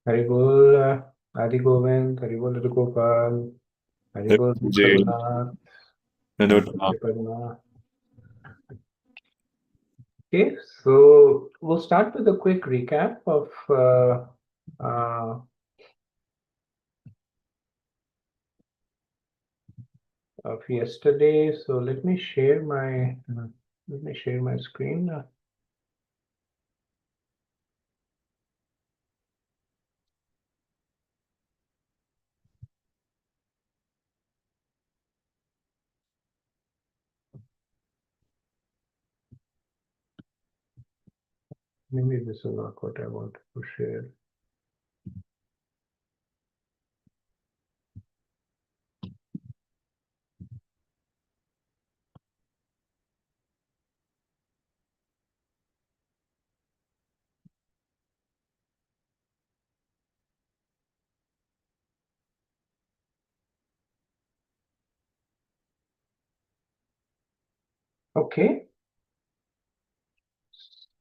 Haribol, Adi Govind, Haribol Gopal, Haribol जी Prabhunath, धन्यवाद। Padma. Okay, so we'll start with a quick recap uh, of yesterday. So let me share my screen. Maybe this is not what I want to share. Okay,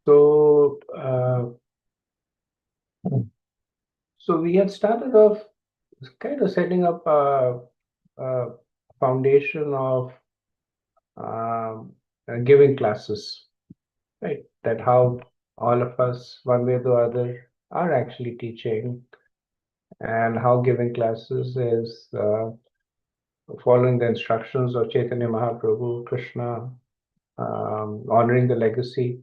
so so we had started off kind of setting up a foundation of giving classes, right? That how all of us, one way or the other, are actually teaching, and how giving classes is following the instructions of Chaitanya Mahaprabhu, Krishna, honoring the legacy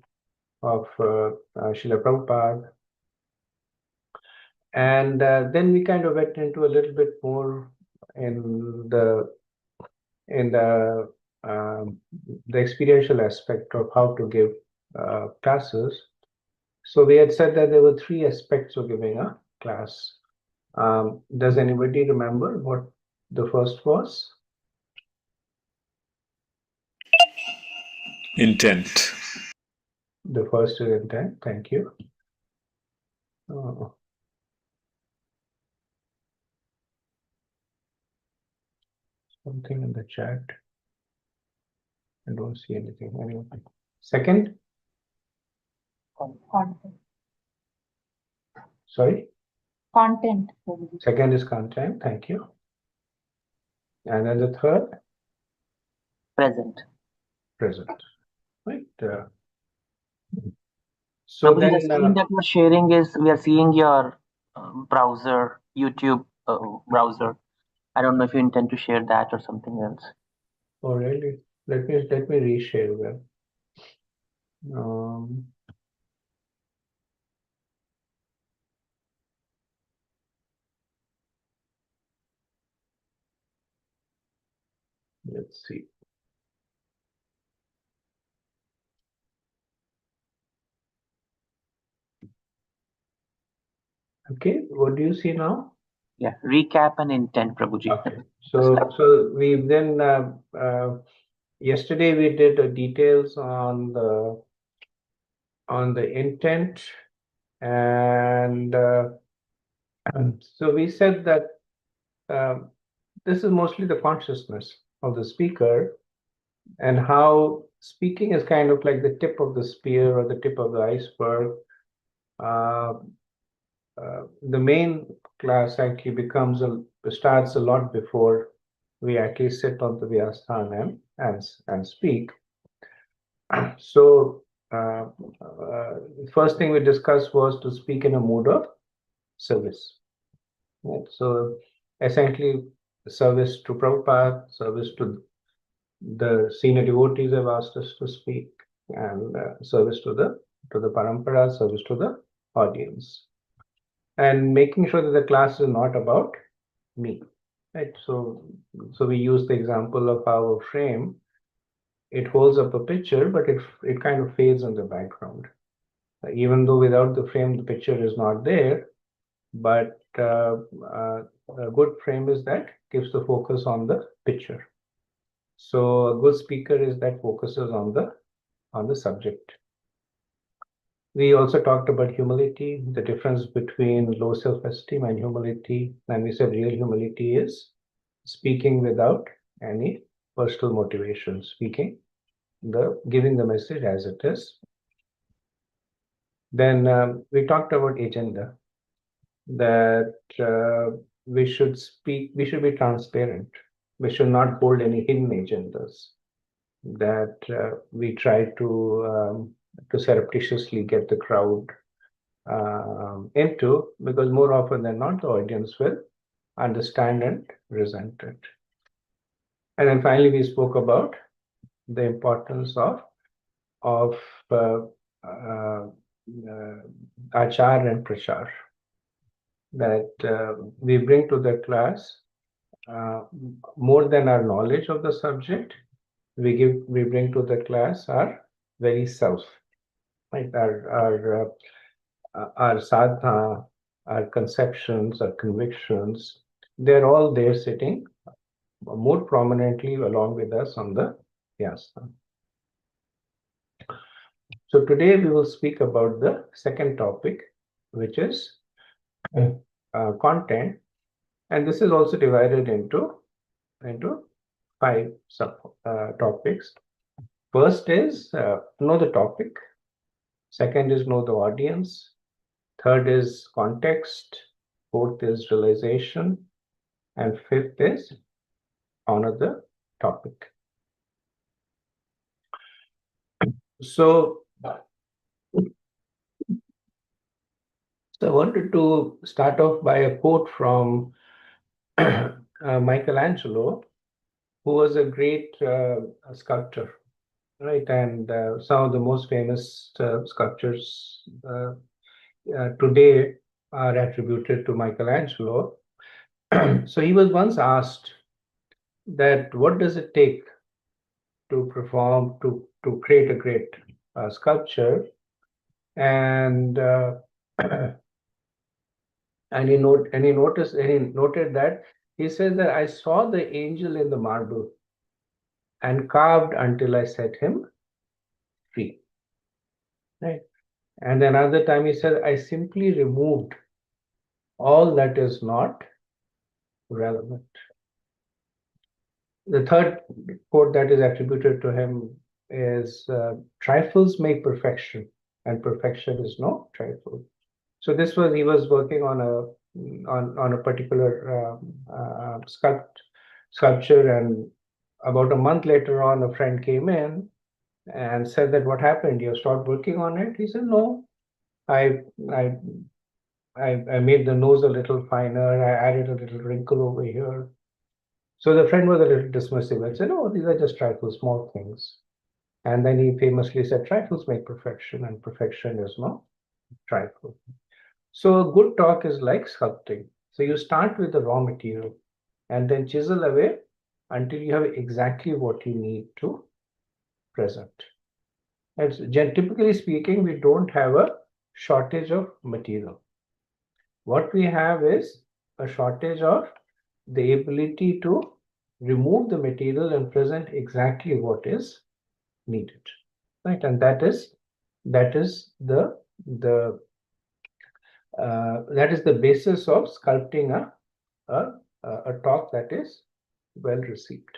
of Srila Prabhupada. And then we kind of went into a little bit more in the in the the experiential aspect of how to give classes. So we had said that there were three aspects of giving a class. Does anybody remember what the first was? Intent. The first is intent. Thank you. Something in the chat. I don't see anything. Anyway. Second? Content. Sorry? Content. Second is content. Thank you. And then the third? Present. Present. Right. So So the then, screen that we're sharing is we are seeing your browser, YouTube browser. I don't know if you intend to share that or something else. oh really? Let me reshare that. Let's see. Okay, what do you see now? Yeah, recap and intent, Prabhuji. Okay, so we then yesterday we did details on the intent, and so we said that this is mostly the consciousness of the speaker, and how speaking is kind of like the tip of the spear or the tip of the iceberg. The main class actually starts a lot before we actually sit on the Vyasthan and speak. So first thing we discussed was to speak in a mood of service. Right? So essentially, service to Prabhupada, service to the senior devotees have asked us to speak, and service to the parampara, service to the audience, and making sure that the class is not about me, right? So we use the example of how a frame, it holds up a picture, but it kind of fades in the background, even though without the frame the picture is not there. But a good frame is that gives the focus on the picture. So a good speaker is that focuses on the subject. We also talked about humility, the difference between low self-esteem and humility. And we said real humility is speaking without any personal motivation, giving the message as it is. Then we talked about agenda. that we should be transparent. We should not hold any hidden agendas that we try to surreptitiously get the crowd into, because more often than not, the audience will understand and resent it. And then finally, we spoke about the importance of achar and prachar that we bring to the class more than our knowledge of the subject. We bring to the class our very self, right? Our sadhana, our conceptions, our convictions, they're all there sitting more prominently along with us on the yasna. So today we will speak about the second topic, which is content, and this is also divided into 5 sub topics. First is know the topic. Second is know the audience. Third is context. Fourth is realization. And fifth is honor the topic. So I wanted to start off by a quote from Michelangelo, who was a great sculptor, right? And some of the most famous sculptures today are attributed to Michelangelo. So he was once asked that what does it take to perform, to create a great sculpture? And and he noted that he says that I saw the angel in the marble and carved until I set him free. Right. And another time he said, I simply removed all that is not relevant. The third quote that is attributed to him is trifles make perfection, and perfection is no trifle. So this was, he was working on a particular sculpture, and about a month later on, a friend came in and said that what happened? You stopped working on it? He said, no, I made the nose a little finer. I added a little wrinkle over here. So the friend was a little dismissive and said, oh, these are just trifles, small things. And then he famously said, trifles make perfection, and perfection is no trifle. So good talk is like sculpting. So you start with the raw material and then chisel away until you have exactly what you need to present. And typically speaking, we don't have a shortage of material. What we have is a shortage of the ability to remove the material and present exactly what is needed, right? And that is the basis of sculpting a talk that is well received.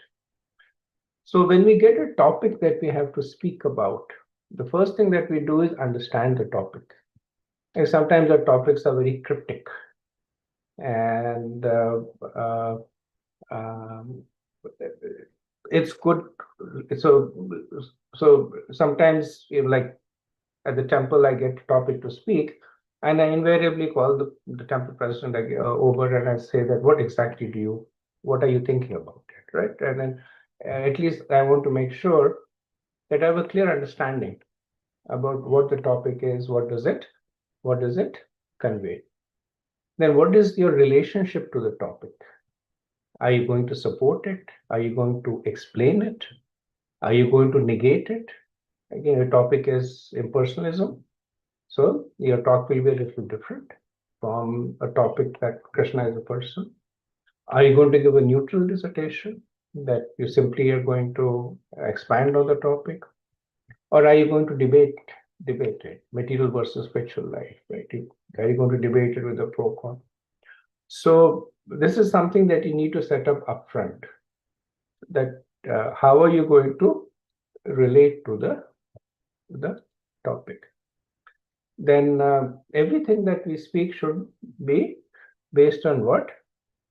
So when we get a topic that we have to speak about, the first thing that we do is understand the topic. And sometimes the topics are very cryptic, and it's good. So sometimes, like at the temple, I get a topic to speak, and I invariably call the temple president over and I say that what are you thinking about it, right? And then at least I want to make sure that I have a clear understanding about what the topic is, what does it convey. Then what is your relationship to the topic? Are you going to support it? Are you going to explain it? Are you going to negate it? Again, the topic is impersonalism. So your talk will be a little different from a topic that Krishna is a person. Are you going to give a neutral dissertation that you simply are going to expand on the topic? Or are you going to debate it, material versus spiritual life, right? Are you going to debate it with a pro-con? So this is something that you need to set up upfront, that how are you going to relate to the topic. then everything that we speak should be based on what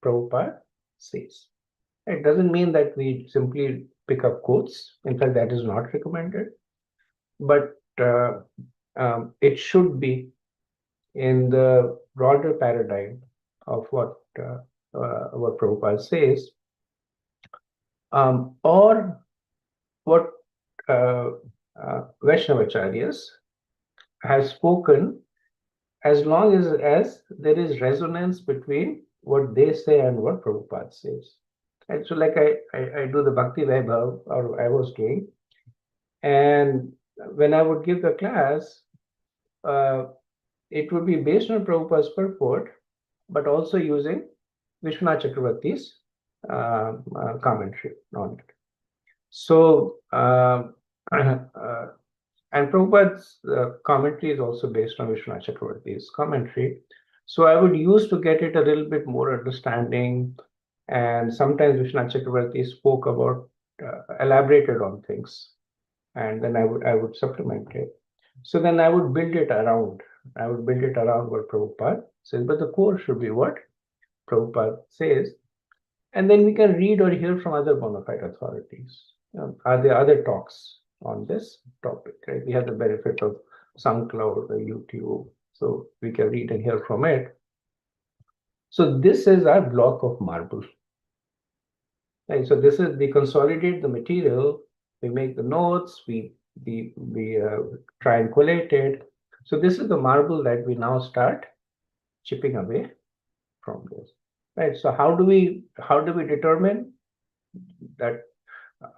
Prabhupada says. It doesn't mean that we simply pick up quotes. In fact, that is not recommended. But it should be in the broader paradigm of what Prabhupada says, or what Vaishnavacharyas has spoken, as long as there is resonance between what they say and what Prabhupada says. And so, like I do the Bhakti Vaibhav, or I was doing, and when I would give the class, it would be based on Prabhupada's purport, but also using Vishwanath Chakravarti's commentary on it. So, and Prabhupada's commentary is also based on Vishwanath Chakravarti's commentary. So I would use to get it a little bit more understanding. And sometimes Vishwanath Chakravarti spoke about, elaborated on things. And then I would supplement it. So then I would build it around. I would build it around what Prabhupada says, but the core should be what Prabhupada says. And then we can read or hear from other bona fide authorities. Are there other talks on this topic? Right? We have the benefit of SoundCloud or YouTube, so we can read and hear from it. So this is our block of marble. Right? So this is, we consolidate the material, we make the notes, we try and collate it. So this is the marble that we now start chipping away from this. Right. So how do we determine that?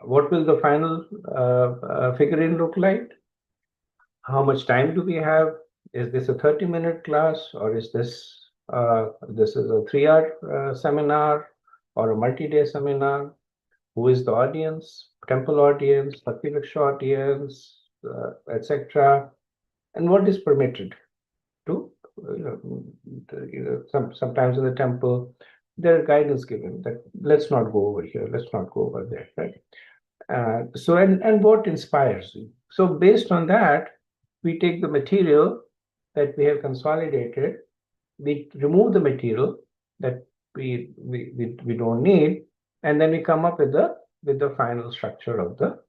What will the final figurine look like? How much time do we have? Is this a 30-minute class, or is this a 3-hour seminar, or a multi-day seminar? Who is the audience? Temple audience, Bhakti Vriksha audience, etc. And what is permitted to? Sometimes in the temple, there are guidance given that let's not go over here, let's not go over there, right? So and what inspires you? So based on that, we take the material that we have consolidated, we remove the material that we don't need, and then we come up with the final structure of the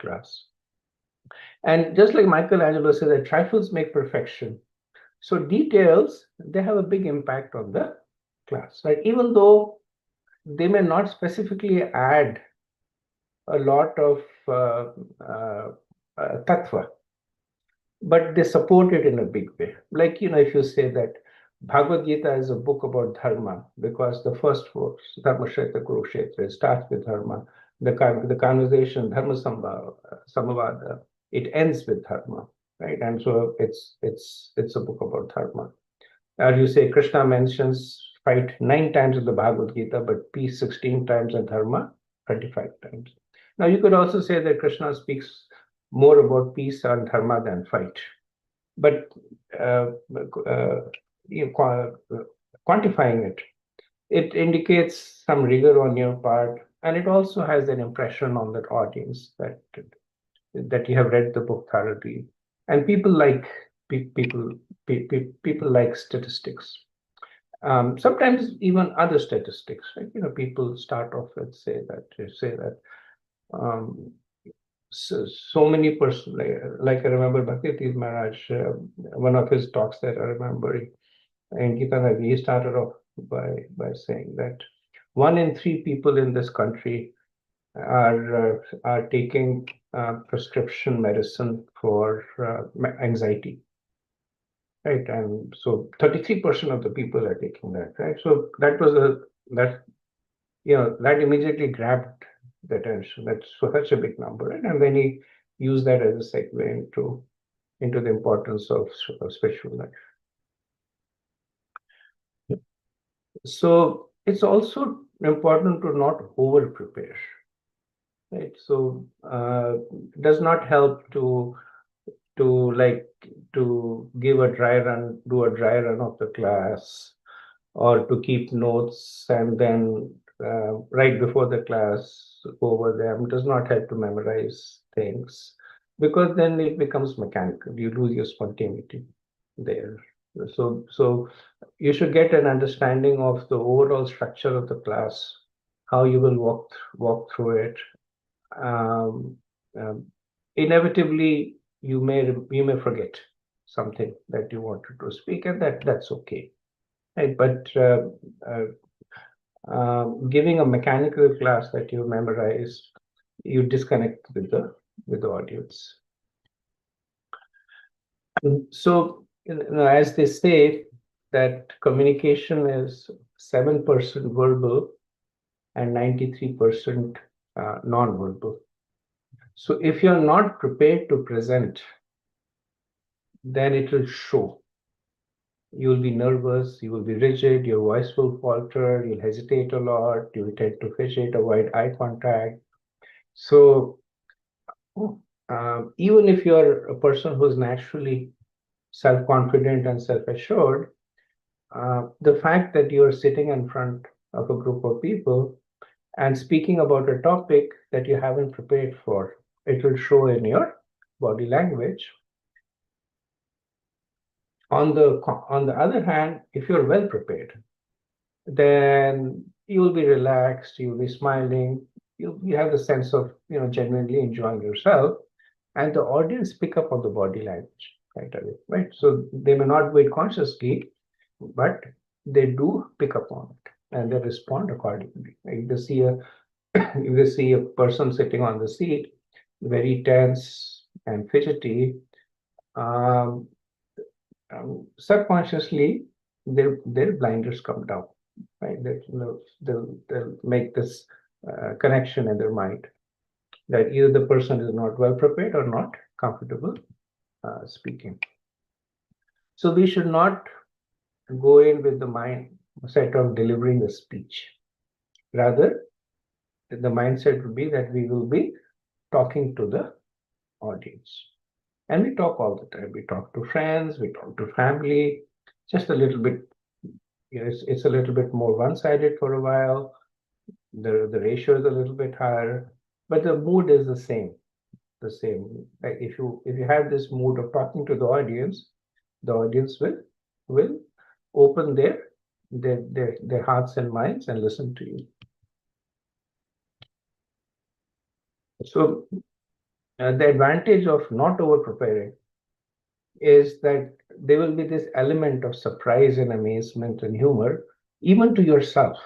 class. And just like Michelangelo says that trifles make perfection. So details, they have a big impact on the class, right? Even though they may not specifically add a lot of tattva, but they support it in a big way. Like, if you say that Bhagavad Gita is a book about dharma, because the first verse, Dharmashetra Kurukshetra, starts with dharma. The conversation, Dharma Samavada, it ends with dharma, right? And so it's a book about dharma. Or you say Krishna mentions fight 9 times in the Bhagavad Gita, but peace 16 times and dharma 25 times. Now you could also say that Krishna speaks more about peace and dharma than fight. But quantifying it indicates some rigor on your part, and it also has an impression on that audience that you have read the book thoroughly. And people like statistics. Sometimes even other statistics, right? People start off with say that so many persons, like I remember Bhakti Tirth Maharaj, one of his talks that I remember in Gita, he started off by saying that 1 in 3 people in this country are taking prescription medicine for anxiety, right? And so 33% of the people are taking that, right? So that was that immediately grabbed the attention. That's such a big number, right? And then he used that as a segue into the importance of spiritual life. So it's also important to not over prepare, right? So it does not help to give a dry run, do a dry run of the class, or to keep notes and then right before the class go over them. It does not help to memorize things. because then it becomes mechanical. You lose your spontaneity there. So you should get an understanding of the overall structure of the class, how you will walk through it. Um, um, Inevitably, you may forget something that you wanted to speak, and that's okay. Right? But giving a mechanical class that you memorize, you disconnect with the audience. So, as they say, that communication is 7% verbal and 93% non-verbal. So, if you're not prepared to present, then it will show. You will be nervous, you will be rigid, your voice will falter, you'll hesitate a lot, you will tend to fidget, avoid eye contact. So, even if you're a person who's naturally self-confident and self-assured, the fact that you're sitting in front of a group of people and speaking about a topic that you haven't prepared for, it will show in your body language. On the other hand, if you're well prepared, then you will be relaxed, you'll be smiling, you have the sense of genuinely enjoying yourself, and the audience pick up on the body language right away, right? So they may not do it consciously, but they do pick up on it and they respond accordingly. If they see if they see a person sitting on the seat, very tense and fidgety, um, subconsciously their blinders come down, right? They'll make this connection in their mind that either the person is not well prepared or not comfortable speaking. So we should not go in with the mindset of delivering a speech. Rather, the mindset would be that we will be talking to the audience. And we talk all the time. We talk to friends, we talk to family, just a little bit. It's a little bit more one-sided for a while. The ratio is a little bit higher, but the mood is the same. Like if you have this mood of talking to the audience will open their hearts and minds and listen to you. So the advantage of not over preparing is that there will be this element of surprise and amazement and humor, even to yourself.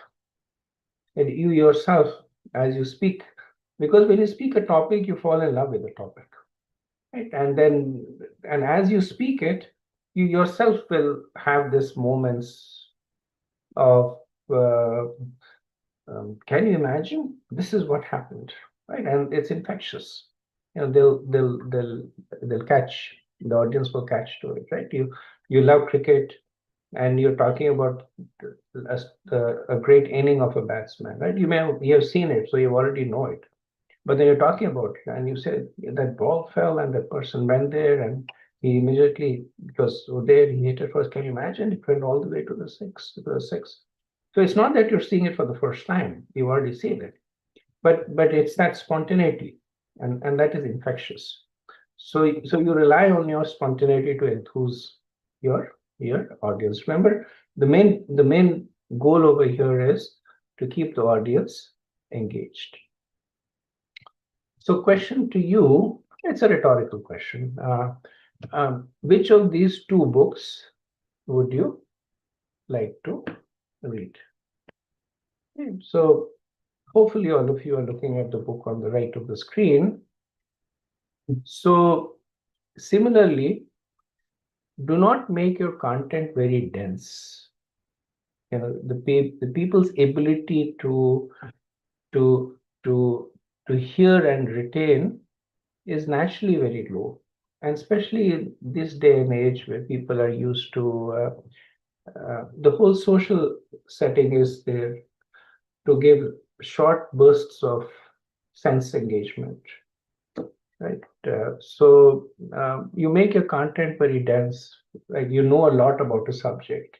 And you yourself, as you speak, because when you speak a topic, you fall in love with the topic, right? And as you speak it, you yourself will have this moments of, can you imagine? This is what happened, right? And it's infectious. They'll catch, the audience will catch to it, right? You love cricket, and you're talking about a great inning of a batsman, right? You have seen it, so you already know it. But then you're talking about it, and you said that ball fell, and the person went there, and he immediately, because there he hit it first. Can you imagine? It went all the way to the six. So it's not that you're seeing it for the first time; you've already seen it, but it's that spontaneity, and that is infectious. So you rely on your spontaneity to enthuse your audience. Remember, the main goal over here is to keep the audience engaged. So, question to you, it's a rhetorical question. Which of these two books would you like to read? Okay, so hopefully all of you are looking at the book on the right of the screen. So similarly, do not make your content very dense. The people's ability to hear and retain is naturally very low, and especially in this day and age where people are used to the whole social setting is there to give short bursts of sense engagement, right? So you make your content very dense, like you know a lot about a subject,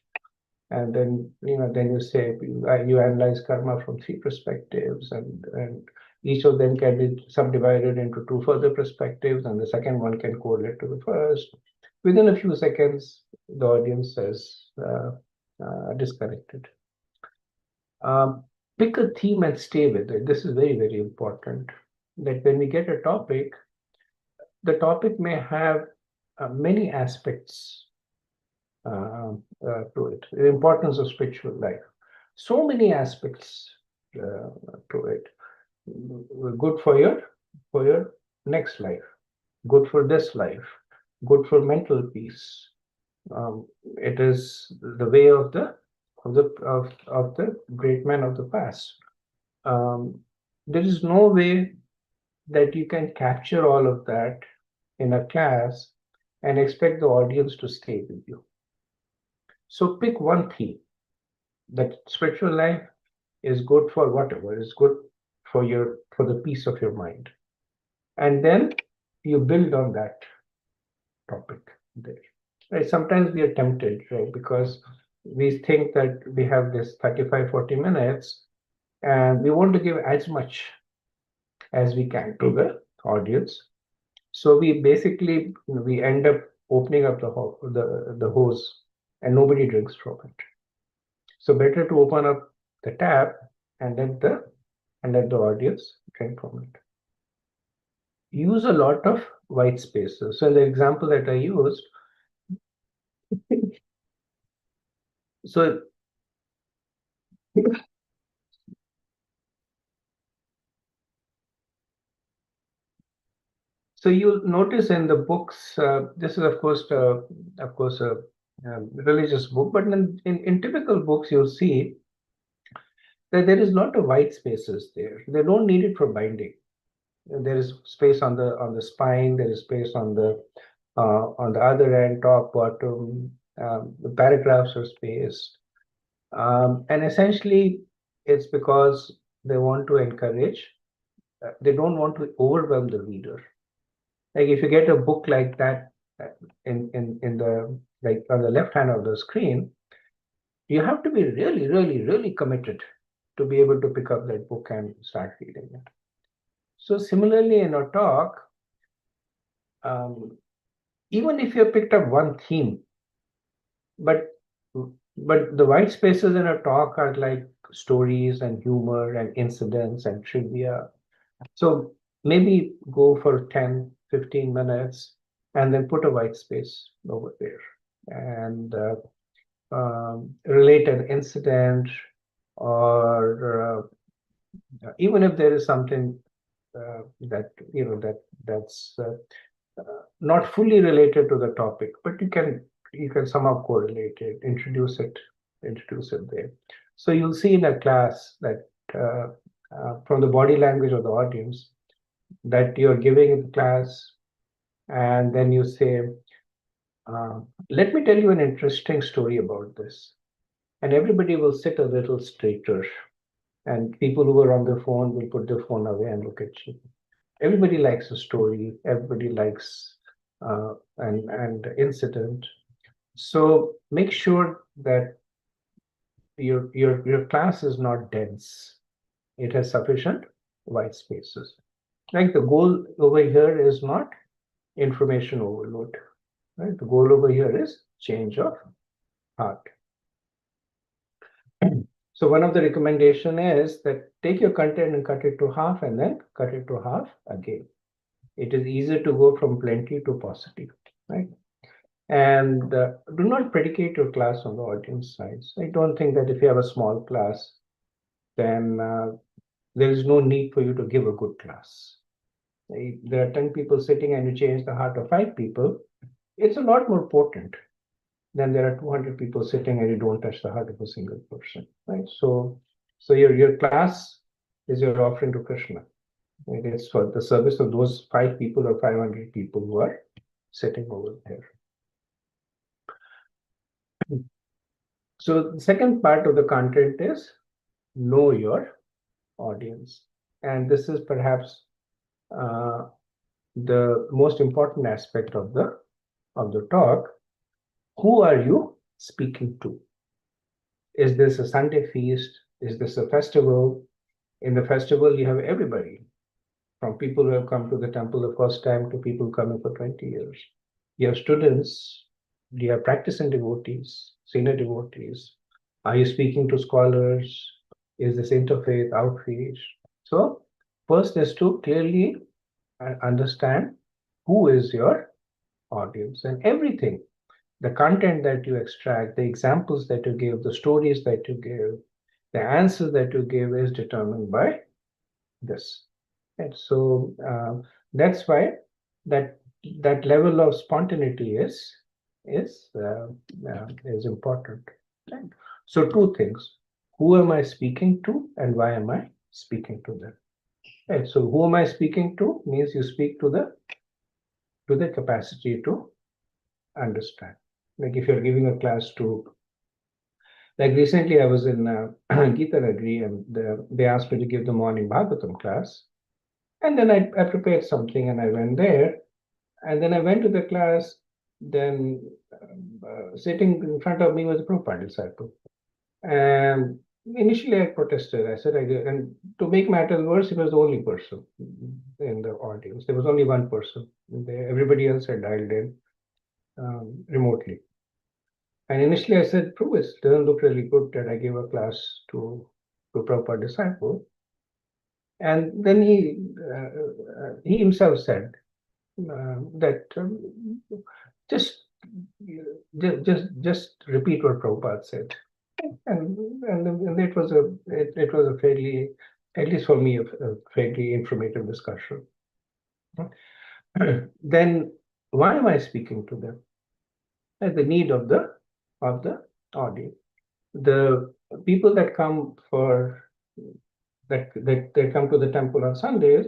and then you say you analyze karma from three perspectives, and Each of them can be subdivided into two further perspectives, and the second one can correlate to the first. Within a few seconds, the audience is disconnected. Pick a theme and stay with it. This is very, very important. That when we get a topic, the topic may have many aspects to it. The importance of spiritual life. So many aspects to it. Good for your next life. Good for this life. Good for mental peace. It is the way of the great men of the past. There is no way that you can capture all of that in a class and expect the audience to stay with you. So pick one theme. That spiritual life is good for whatever, is good for the peace of your mind. And then you build on that topic there. Right? Sometimes we are tempted, right? Because we think that we have this 35-40 minutes and we want to give as much as we can to the audience. So we basically we end up opening up the hose and nobody drinks from it. So better to open up the tap and let the audience drink from it. Use a lot of white spaces. So in the example that I used, so you'll notice in the books, this is of course a religious book, but in typical books you'll see that there is a lot of white spaces there. They don't need it for binding. There is space on the spine. There is space on the other end, top, bottom. The paragraphs are spaced, and essentially it's because they want to encourage. They don't want to overwhelm the reader. Like if you get a book like that in the like on the left hand of the screen, you have to be really, really, really committed to be able to pick up that book and start reading it. So similarly in a talk, even if you picked up one theme, but the white spaces in a talk are like stories and humor and incidents and trivia. So maybe go for 10-15 minutes and then put a white space over there and relate an incident, or even if there is something that's not fully related to the topic, but you can somehow correlate it, introduce it there. So you'll see in a class that from the body language of the audience that you're giving the class, and then you say, let me tell you an interesting story about this. And everybody will sit a little straighter. And people who are on their phone will put their phone away and look at you. Everybody likes a story. Everybody likes an incident. So make sure that your class is not dense. It has sufficient white spaces. Like the goal over here is not information overload. Right? The goal over here is change of heart. So one of the recommendation is that take your content and cut it to half and then cut it to half again. It is easier to go from plenty to positive, right? And do not predicate your class on the audience size. I don't think that if you have a small class, then there is no need for you to give a good class. If there are 10 people sitting and you change the heart of 5 people, it's a lot more potent than there are 200 people sitting and you don't touch the heart of a single person, right? So your class is your offering to Krishna. It is for the service of those 5 people or 500 people who are sitting over there. So the second part of the content is know your audience. And this is perhaps the most important aspect of the talk. Who are you speaking to? Is this a Sunday feast? Is this a festival? In the festival, you have everybody. from people who have come to the temple the first time to people coming for 20 years. You have students, you have practicing devotees, senior devotees. Are you speaking to scholars? Is this interfaith outreach? So first is to clearly understand who is your audience, and everything, the content that you extract, the examples that you give, the stories that you give, the answer that you give is determined by this. And so that's why that level of spontaneity is important. Right? So two things: who am I speaking to, and why am I speaking to them? Right. So who am I speaking to means you speak to the capacity to understand. Like if you're giving a class to, like recently I was in Gita Nagari, and they asked me to give the morning Bhagavatam class. And then I prepared something and I went there. And then I went to the class. Then sitting in front of me was a Prabhupada disciple. And initially I protested. I said, and to make matters worse, he was the only person in the audience. There was only one person. Everybody else had dialed in remotely. And initially I said, Prabhu, it doesn't look really good that I gave a class to Prabhupada disciple. And then he himself said that just repeat what Prabhupada said, and it was a fairly, at least for me, a fairly informative discussion. Then why am I speaking to them? At the need of the audience. The people that come they come to the temple on Sundays,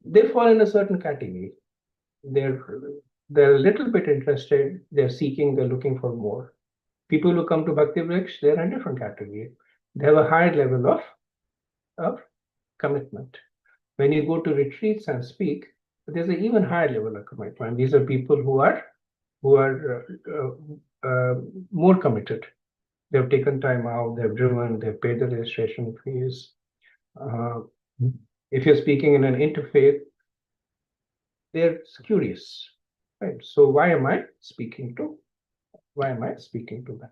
they fall in a certain category. They're a little bit interested, they're seeking, they're looking for more. People who come to Bhakti Vriksha, they're in a different category. They have a higher level of commitment. When you go to retreats and speak, there's an even higher level of commitment. These are people who are more committed. They've taken time out, they've driven, they've paid the registration fees. If you're speaking in an interfaith, they're curious, right? So why am I speaking to them?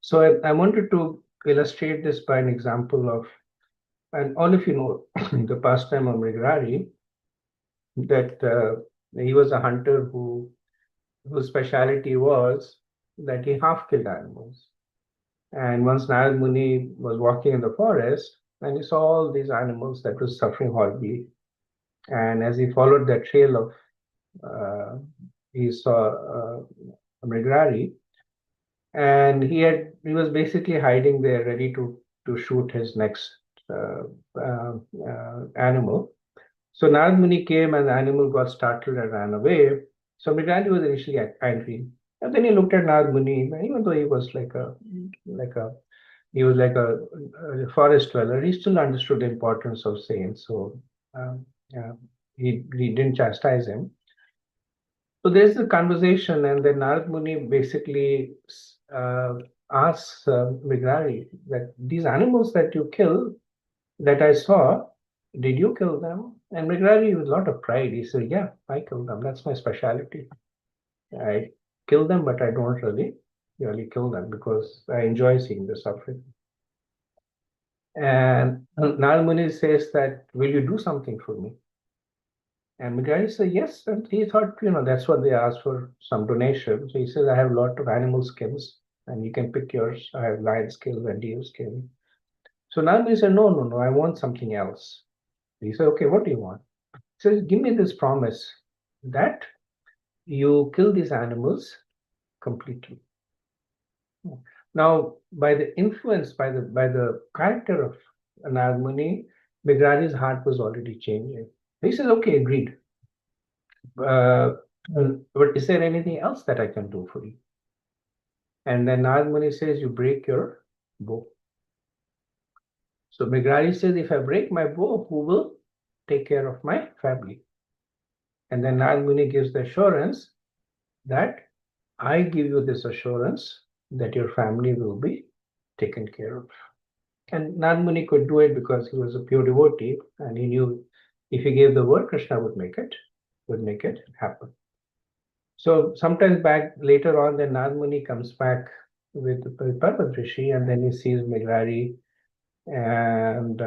So I wanted to illustrate this by an example of, and all of you know the pastime of Mrigarari, that he was a hunter whose speciality was that he half killed animals. And once Narad Muni was walking in the forest, and he saw all these animals that were suffering horribly. And as he followed that trail of, he saw Mrigarari, and he was basically hiding there, ready to shoot his next animal. So Narad Muni came, and the animal got startled and ran away. So Mrigarari was initially angry, and then he looked at Narad Muni, even though he was like a forest dweller, he still understood the importance of saints. So he didn't chastise him. So there's a conversation, and then Narad Muni basically asks Mrigarari that these animals that you kill, that I saw, did you kill them? And Mrigarari, with a lot of pride, he said, yeah, I killed them. That's my specialty. I kill them, but I don't really kill them because I enjoy seeing the suffering. And Narad Muni says that, will you do something for me? And Mrigarari said yes, and he thought, that's what they asked for, some donation. So he says, I have a lot of animal skins, and you can pick yours. I have lion skins and deer skin. So Narad Muni said, no, I want something else. He said, okay, what do you want? He says, give me this promise that you kill these animals completely. Now, by the influence, by the character of Narad Muni, Mrigarari's heart was already changing. He says, okay, agreed. But is there anything else that I can do for you? And then Narad Muni says, you break your bow. So Mrigarari says, if I break my bow, who will take care of my family? And then Narad Muni gives the assurance that I give you this assurance that your family will be taken care of. And Narad Muni could do it because he was a pure devotee, and he knew If he gave the word, Krishna would make it happen. So sometimes back later on, then Nad Muni comes back with Parvat Rishi, and then he sees Megrari, and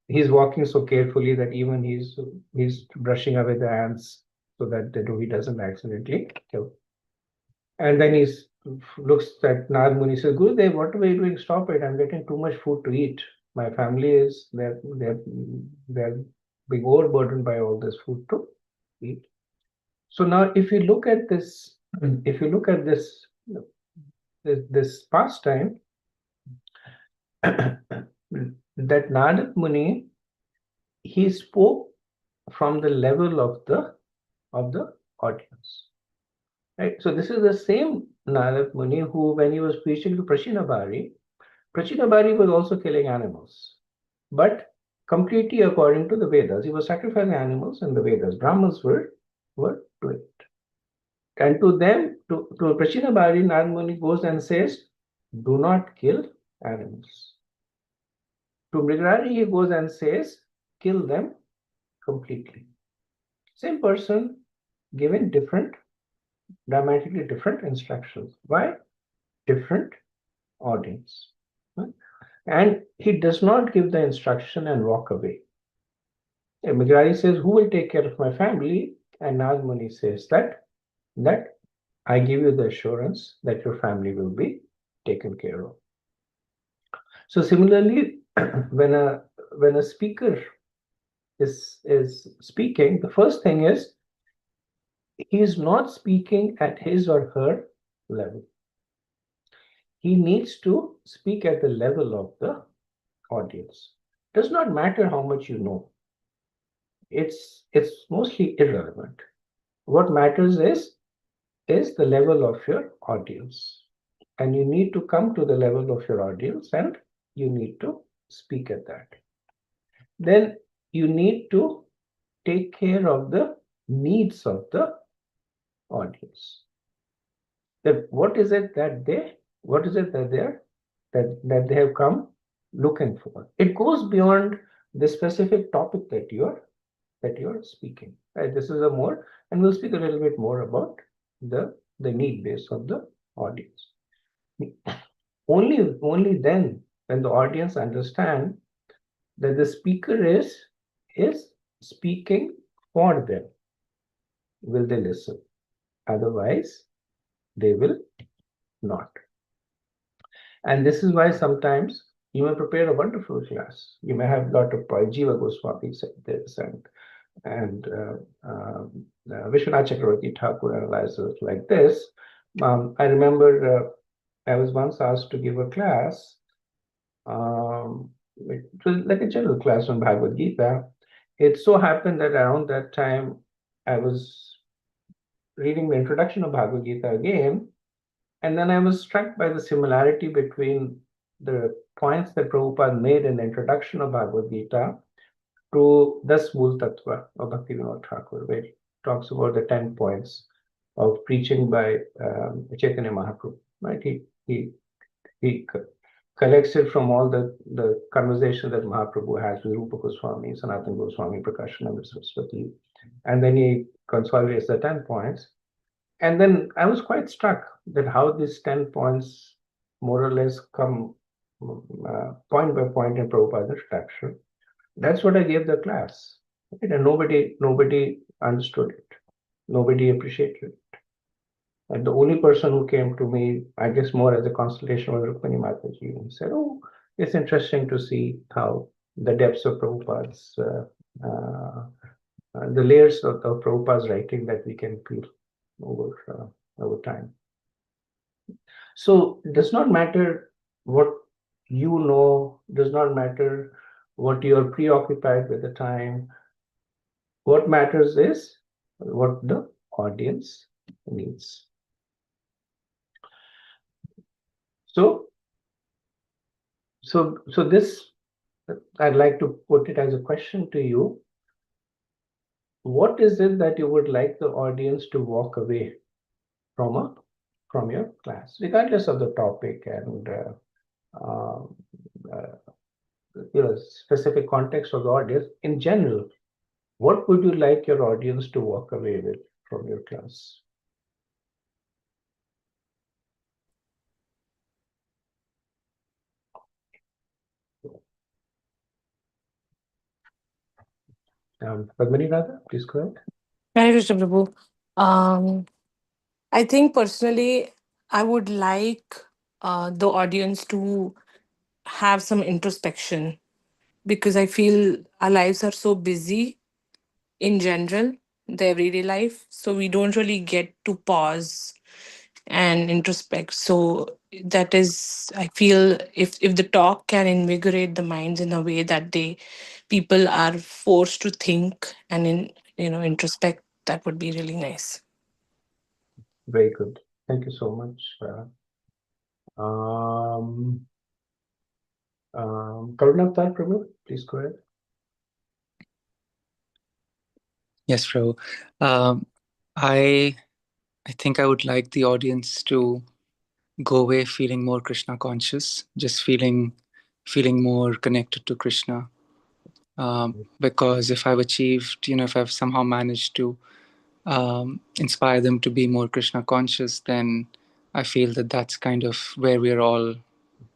he's walking so carefully that even he's brushing away the ants so that he doesn't accidentally kill. And then he looks at Nad Muni, says, Gurudev, what are you doing? Stop it! I'm getting too much food to eat. My family is they're being overburdened by all this food to eat. So now, if you look at this, this pastime, that Narad Muni, he spoke from the level of the audience, right? So this is the same Narad Muni who, when he was preaching to Prachinabhari was also killing animals, but completely according to the Vedas. He was sacrificing animals in the Vedas. Brahmins were doing it. And to them, to Prachinabhari, Narad Muni goes and says, do not kill animals. To Mrigarari, he goes and says, kill them completely. Same person given dramatically different instructions. Why? Different audience. And he does not give the instruction and walk away. Mrigarari says, who will take care of my family? And Narad Muni says that I give you the assurance that your family will be taken care of. So similarly, when a speaker is speaking, the first thing is he is not speaking at his or her level. He needs to speak at the level of the audience. Does not matter how much you know. It's mostly irrelevant. What matters is the level of your audience. And you need to come to the level of your audience and you need to speak at that. Then you need to take care of the needs of the audience. That what is it that they have come looking for? It goes beyond the specific topic that you're speaking. Right? This is a more, and we'll speak a little bit more about the need base of the audience. Only then, when the audience understand that the speaker is speaking for them, will they listen. Otherwise, they will not. And this is why sometimes you may prepare a wonderful class. You may have a lot of points. Jiva Goswami said this, and Vishwanath Chakravarti Thakur analyzes like this. I remember I was once asked to give a class. It was like a general class on Bhagavad Gita. It so happened that around that time I was reading the introduction of Bhagavad Gita again, and then I was struck by the similarity between the points that Prabhupada made in the introduction of Bhagavad Gita to Das Mool Tattva of Bhaktivinoda Thakur, where he talks about the 10 points of preaching by Chaitanya Mahaprabhu. Right? He collects it from all the conversation that Mahaprabhu has with Rupa Goswami, Sanatana Goswami, Prakashananda Saraswati, and then he consolidates the 10 points. And then I was quite struck that how these 10 points more or less come point by point in Prabhupada's introduction. That's what I gave the class. Right? And nobody understood it. Nobody appreciated it. And the only person who came to me, I guess more as a consultation, was Rukmini Mataji, and said, oh, it's interesting to see how the depths of Prabhupada's, the layers of Prabhupada's writing that we can feel over time. So it does not matter what you know, does not matter what you're preoccupied with the time. What matters is what the audience needs. So this, I'd like to put it as a question to you. What is it that you would like the audience to walk away from your class, regardless of the topic and specific context of the audience? In general, What would you like your audience to walk away with from your class? Padmini Radha, please go ahead. Hare Krishna Prabhu. Um, I think personally, I would like the audience to have some introspection because I feel our lives are so busy in general, the everyday life. So we don't really get to pause and introspect. So that is, I feel if the talk can invigorate the minds in a way that people are forced to think and introspect, that would be really nice. Very good. Thank you so much. Karunavatar Prabhu, please go ahead. Yes, Prabhu. I think I would like the audience to go away feeling more Krishna conscious, just feeling more connected to Krishna. Because if I've achieved, if I've somehow managed to inspire them to be more Krishna conscious, then I feel that that's kind of where we're all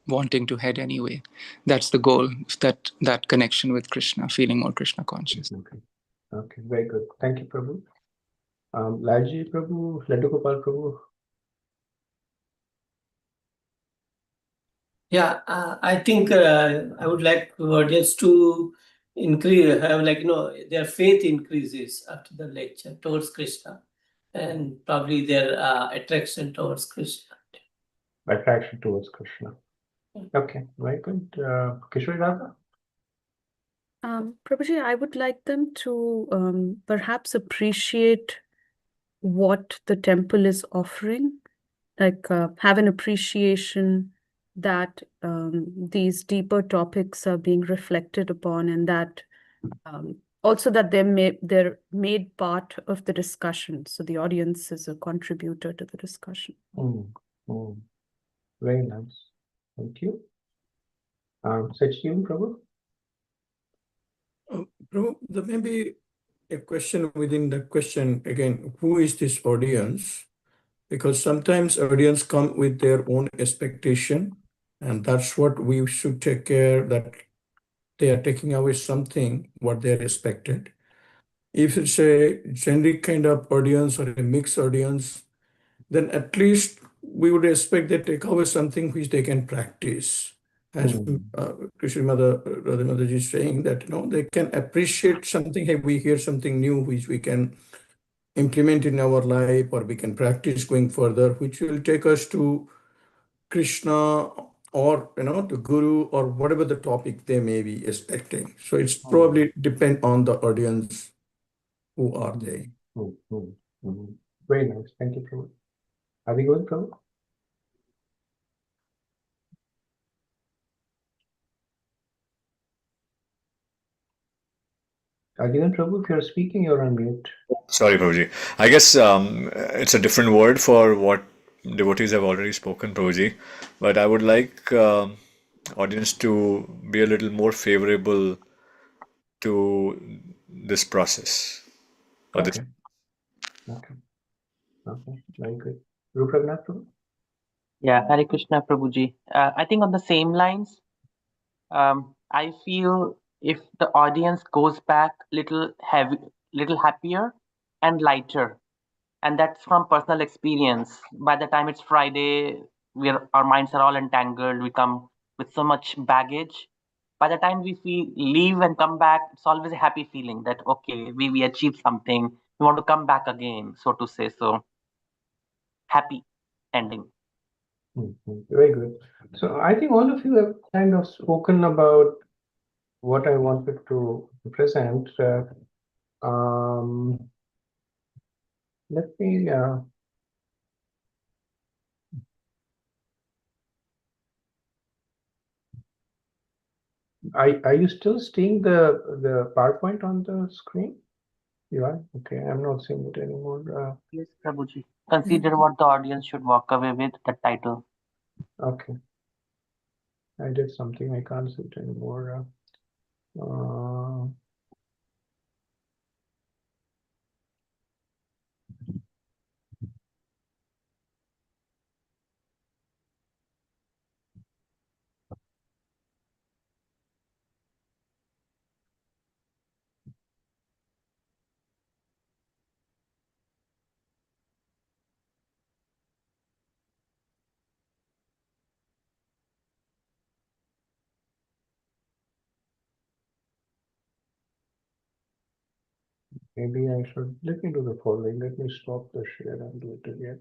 wanting to head anyway. That's the goal, that connection with Krishna, feeling more Krishna conscious. Okay, very good. Thank you, Prabhu. Laji Prabhu, Laddu Gopal Prabhu. Yeah, I think I would like the audience to have their faith increases after the lecture towards Krishna, and probably their attraction towards Krishna. Attraction towards Krishna. Okay, very good. Kishore Radha. Prabhuji, I would like them to perhaps appreciate what the temple is offering, like have an appreciation that these deeper topics are being reflected upon, and that also that they're made part of the discussion. So the audience is a contributor to the discussion. Very nice. Thank you. Sachin Prabhu. Prabhu, there may be a question within the question again, who is this audience? Because sometimes audience come with their own expectation, and that's what we should take care that they are taking away something what they're expected. If it's a generic kind of audience or a mixed audience, then at least we would expect they take away something which they can practice. As Krishna Mother, Radha Mataji is saying that they can appreciate something. Hey, we hear something new which we can implement in our life, or we can practice going further, which will take us to Krishna or the Guru or whatever the topic they may be expecting. So it's probably depend on the audience. Who are they? Very nice. Thank you, Prabhu. Are we going, Prabhu? Again, Prabhu, if you're speaking, you're on mute. Sorry, Prabhuji. I guess it's a different word for what devotees have already spoken, Prabhuji. But I would like audience to be a little more favorable to this process. Or this. Okay. Very good. Rupragnath Prabhu. Yeah, Hare Krishna Prabhuji. I think on the same lines, I feel if the audience goes back little happier and lighter, and that's from personal experience. By the time it's Friday, our minds are all entangled. We come with so much baggage. By the time leave and come back, it's always a happy feeling that okay, we achieved something. We want to come back again, so to say. So happy ending. Very good. So I think all of you have kind of spoken about what I wanted to present. Let me. Are you still seeing the PowerPoint on the screen? You are? Okay, I'm not seeing it anymore. Yes, Prabhuji. Consider what the audience should walk away with, the title. Okay. I did something, I can't see it anymore. Maybe I should, let me do the following. Let me stop the share and do it again.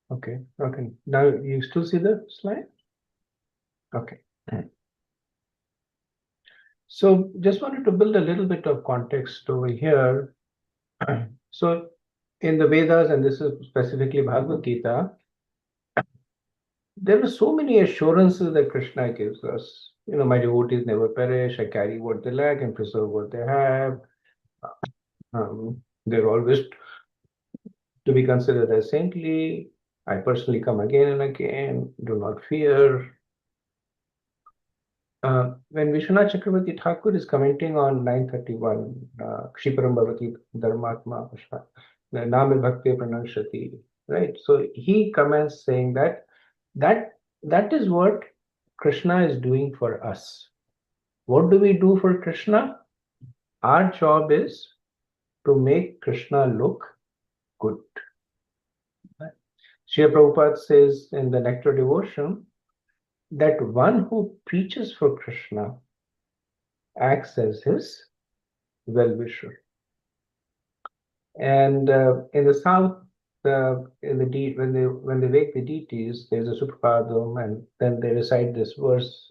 Okay, okay. Now you still see the slide? Okay. So just wanted to build a little bit of context over here. So in the Vedas, and this is specifically Bhagavad Gita, there are so many assurances that Krishna gives us. You know, my devotees never perish, I carry what they lack and preserve what they have. They're always to be considered as saintly. I personally come again and again, do not fear. When Vishwanath Chakravarti Thakur is commenting on 931, Kshiparam Bhavati Dharmatma, Name Bhakti Pranashati, right? So he comments saying that is what Krishna is doing for us. What do we do for Krishna? Our job is to make Krishna look good. Srila Prabhupada says in the Nectar Devotion that one who preaches for Krishna acts as his well-wisher. And in the south, when they wake the deities, there's a Suprapadam, and then they recite this verse: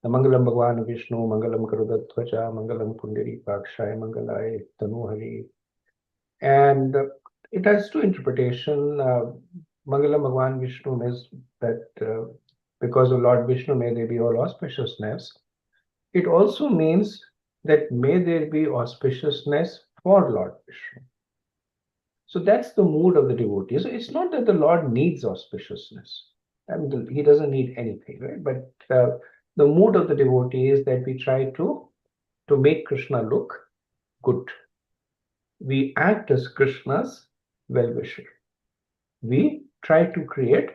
Mangalam Bhagwan Vishnu, Mangalam Karudatvaja, Mangalam Pundari Pakshaya, Mangalai Tanuhari. And it has two interpretations. Mangalam Bhagwan Vishnu means that because of Lord Vishnu, may there be all auspiciousness. It also means that may there be auspiciousness for Lord Vishnu. So that's the mood of the devotee. So it's not that the Lord needs auspiciousness. I mean, he doesn't need anything, right? But the mood of the devotee is that we try to make Krishna look good. We act as Krishna's well-wisher. We try to create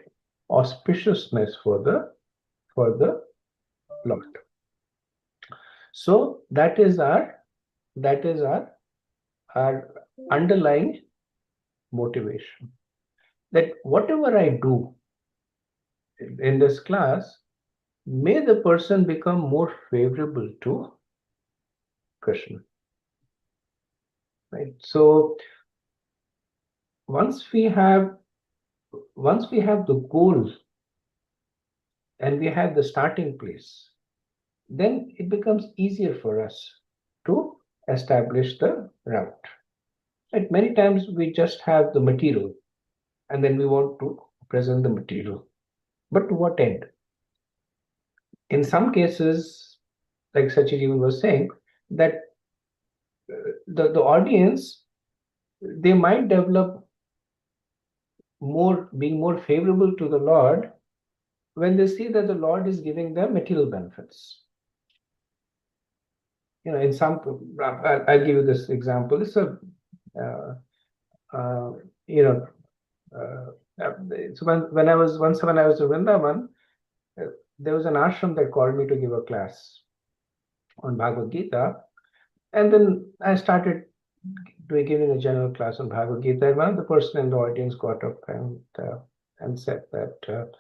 auspiciousness for the Lord. So that is our underlying motivation. That whatever I do in this class, may the person become more favorable to Krishna. Right. So once we have the goal and we have the starting place, then it becomes easier for us to establish the route. Right? Many times we just have the material and then we want to present the material. But to what end? In some cases, like Sachijivan was saying, that the audience, they might develop being more favorable to the Lord when they see that the Lord is giving them material benefits. You know, in some, I'll give you this example. It's a, so when I was in Vrindavan, there was an ashram that called me to give a class on Bhagavad Gita, and then I started giving a general class on Bhagavad Gita. And one of the person in the audience got up and said that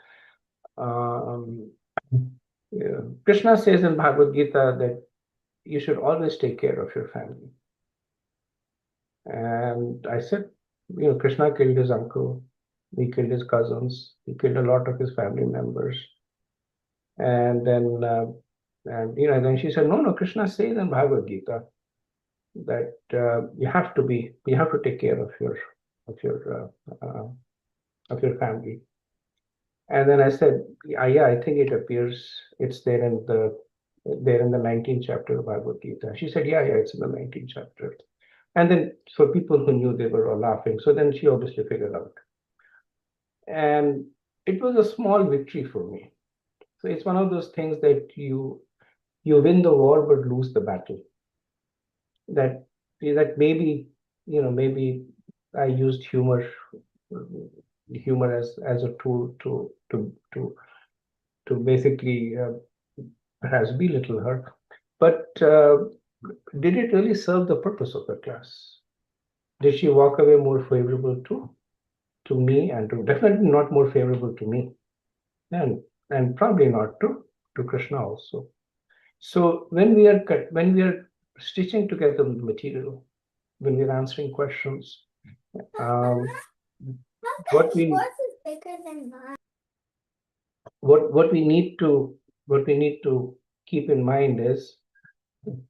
Krishna says in Bhagavad Gita that you should always take care of your family. And I said, you know, Krishna killed his uncle, he killed his cousins, he killed a lot of his family members. And then, then she said, no, Krishna says in Bhagavad Gita that you have to take care of your family. And then I said, yeah, I think it appears it's there in the 19th chapter of Bhagavad Gita. She said, yeah, it's in the 19th chapter. And then for people who knew, they were all laughing. So then she obviously figured out. And it was a small victory for me. So it's one of those things that you win the war but lose the battle. That maybe I used humor as a tool to basically perhaps belittle her. But did it really serve the purpose of the class? Did she walk away more favorable to to me, and definitely not more favorable to me, and probably not to Krishna also. So when we are stitching together the material, when we're answering questions, what we need to keep in mind is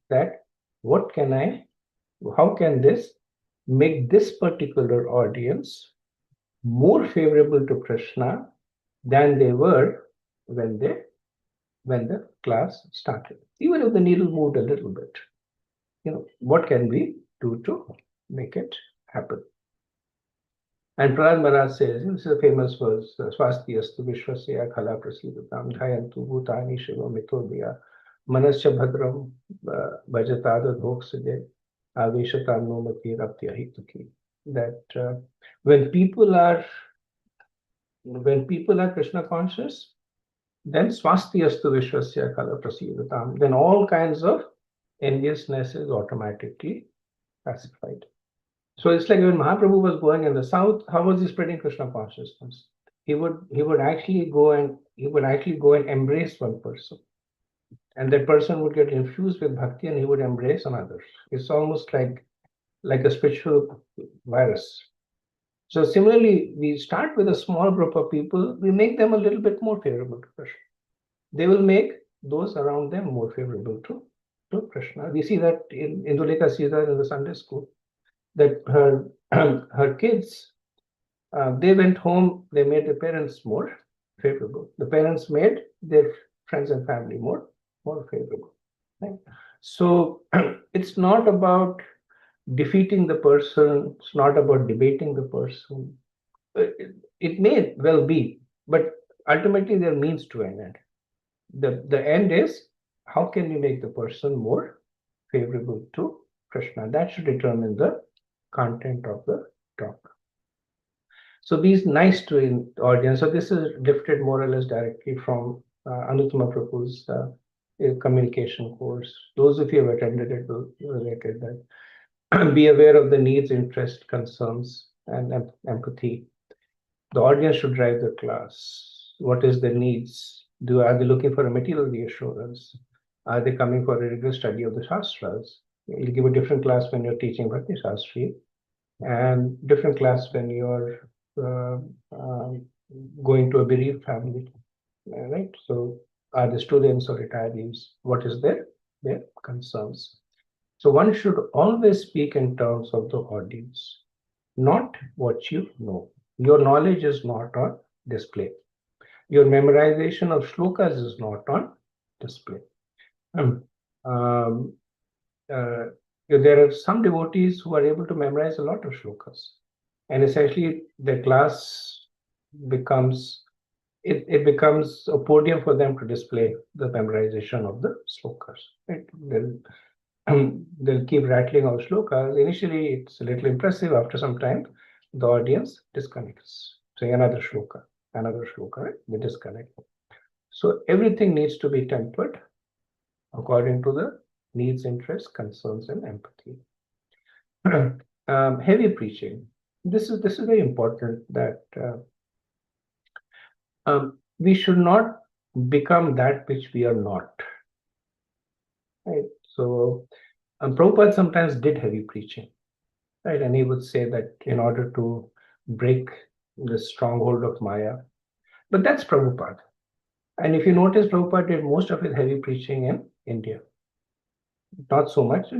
that how can this make this particular audience more favorable to Krishna than they were when the class started. Even if the needle moved a little bit, what can we do to make it happen? And Prahlad Maharaj says, this is a famous verse, Swasti astu vishwasya khala prasidatam dhayantu bhutani shiva mitodya manasya bhadram bhajatada dhoksade aveshatam nomati raptyahituki. That when people are Krishna conscious, then swasti astu vishwasya khala prasidatam, then all kinds of enviousness is automatically pacified. So it's like when Mahaprabhu was going in the south, how was he spreading Krishna consciousness? He would actually go and embrace one person, and that person would get infused with bhakti, and he would embrace another. It's almost like a spiritual virus. So similarly, we start with a small group of people. We make them a little bit more favorable to Krishna. They will make those around them more favorable to Krishna. We see that in Indulekha Sridhar in the Sunday school, that her kids, they went home, they made their parents more favorable. The parents made their friends and family more favorable. Right? So it's not about defeating the person, it's not about debating the person. It may well be, but ultimately there are means to an end. The end is, how can you make the person more favorable to Krishna? That should determine the content of the talk. So be nice to the audience. So this is lifted more or less directly from Anuttama Prabhu's communication course. Those of you who have attended it will relate that. Be aware of the needs, interests, concerns, and empathy. The audience should drive the class. What is the needs? Are they looking for a material reassurance? Are they coming for a rigorous study of the Shastras? You'll give a different class when you're teaching Bhakti Shastri, and different class when you're going to a bereaved family, right? So are the students or retirees? What is their concerns? So one should always speak in terms of the audience, not what you know. Your knowledge is not on display. Your memorization of shlokas is not on display. There are some devotees who are able to memorize a lot of shlokas, and essentially the class becomes a podium for them to display the memorization of the shlokas. Right? They'll keep rattling out shlokas. Initially, it's a little impressive. After some time, the audience disconnects. Say another shloka, right? They disconnect. So everything needs to be tempered according to the needs, interests, concerns, and empathy. Heavy preaching. This is very important, that we should not become that which we are not. Right. So Prabhupada sometimes did heavy preaching, right? And he would say that in order to break the stronghold of Maya, but that's Prabhupada. And if you notice, Prabhupada did most of his heavy preaching in India. Not so much.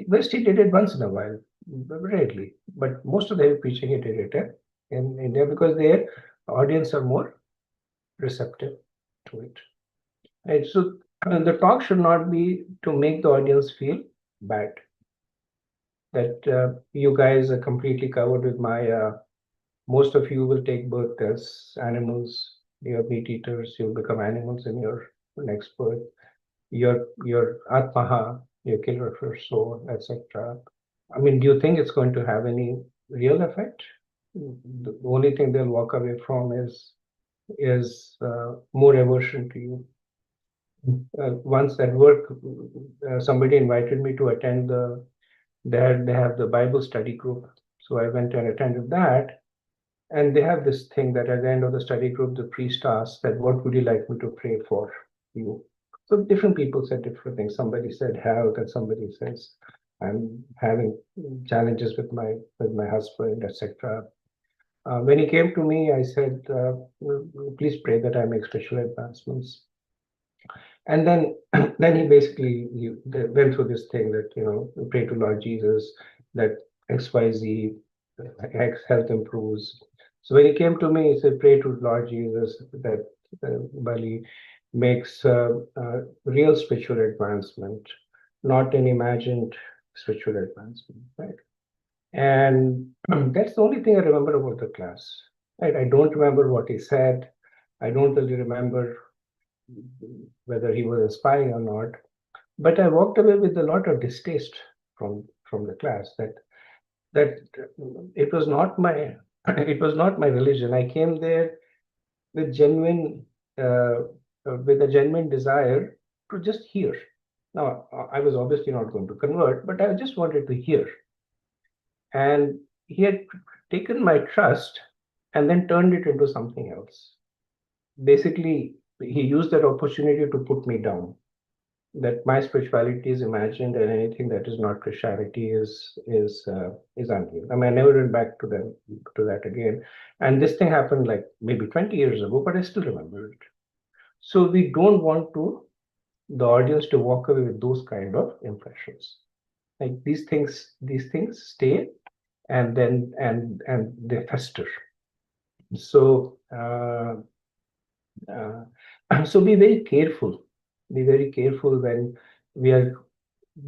West he did it once in a while, rarely. But most of the heavy preaching he did it in India, because their audience are more receptive to it. Right. So the talk should not be to make the audience feel bad, that you guys are completely covered with Maya. Most of you will take birth as animals. You're meat eaters. You'll become animals in your next birth. Your Atmaha, your killer of your soul, etc. I mean, do you think it's going to have any real effect? The only thing they'll walk away from is more aversion to you. Once at work, somebody invited me to attend they have the Bible study group. So I went and attended that. And they have this thing that at the end of the study group, the priest asks that, what would you like me to pray for you? So different people said different things. Somebody said health, and somebody says, I'm having challenges with my husband, etc. When he came to me, I said, please pray that I make spiritual advancements. And then, then he basically went through this thing that, pray to Lord Jesus, that XYZ, health improves. So when he came to me, he said, pray to Lord Jesus that Bali makes real spiritual advancement, not an imagined spiritual advancement, right? And that's the only thing I remember about the class. Right? I don't remember what he said. I don't really remember whether he was inspiring or not. But I walked away with a lot of distaste from the class. That it was not my religion. I came there with with a genuine desire to just hear. Now, I was obviously not going to convert, but I just wanted to hear. And he had taken my trust and then turned it into something else. Basically, he used that opportunity to put me down, that my spirituality is imagined and anything that is not Christianity is unreal. I mean, I never went back to that again. And this thing happened like maybe 20 years ago, but I still remember it. So we don't want the audience to walk away with those kind of impressions. Like these things stay, and then and they fester. So so be very careful. Be very careful when we are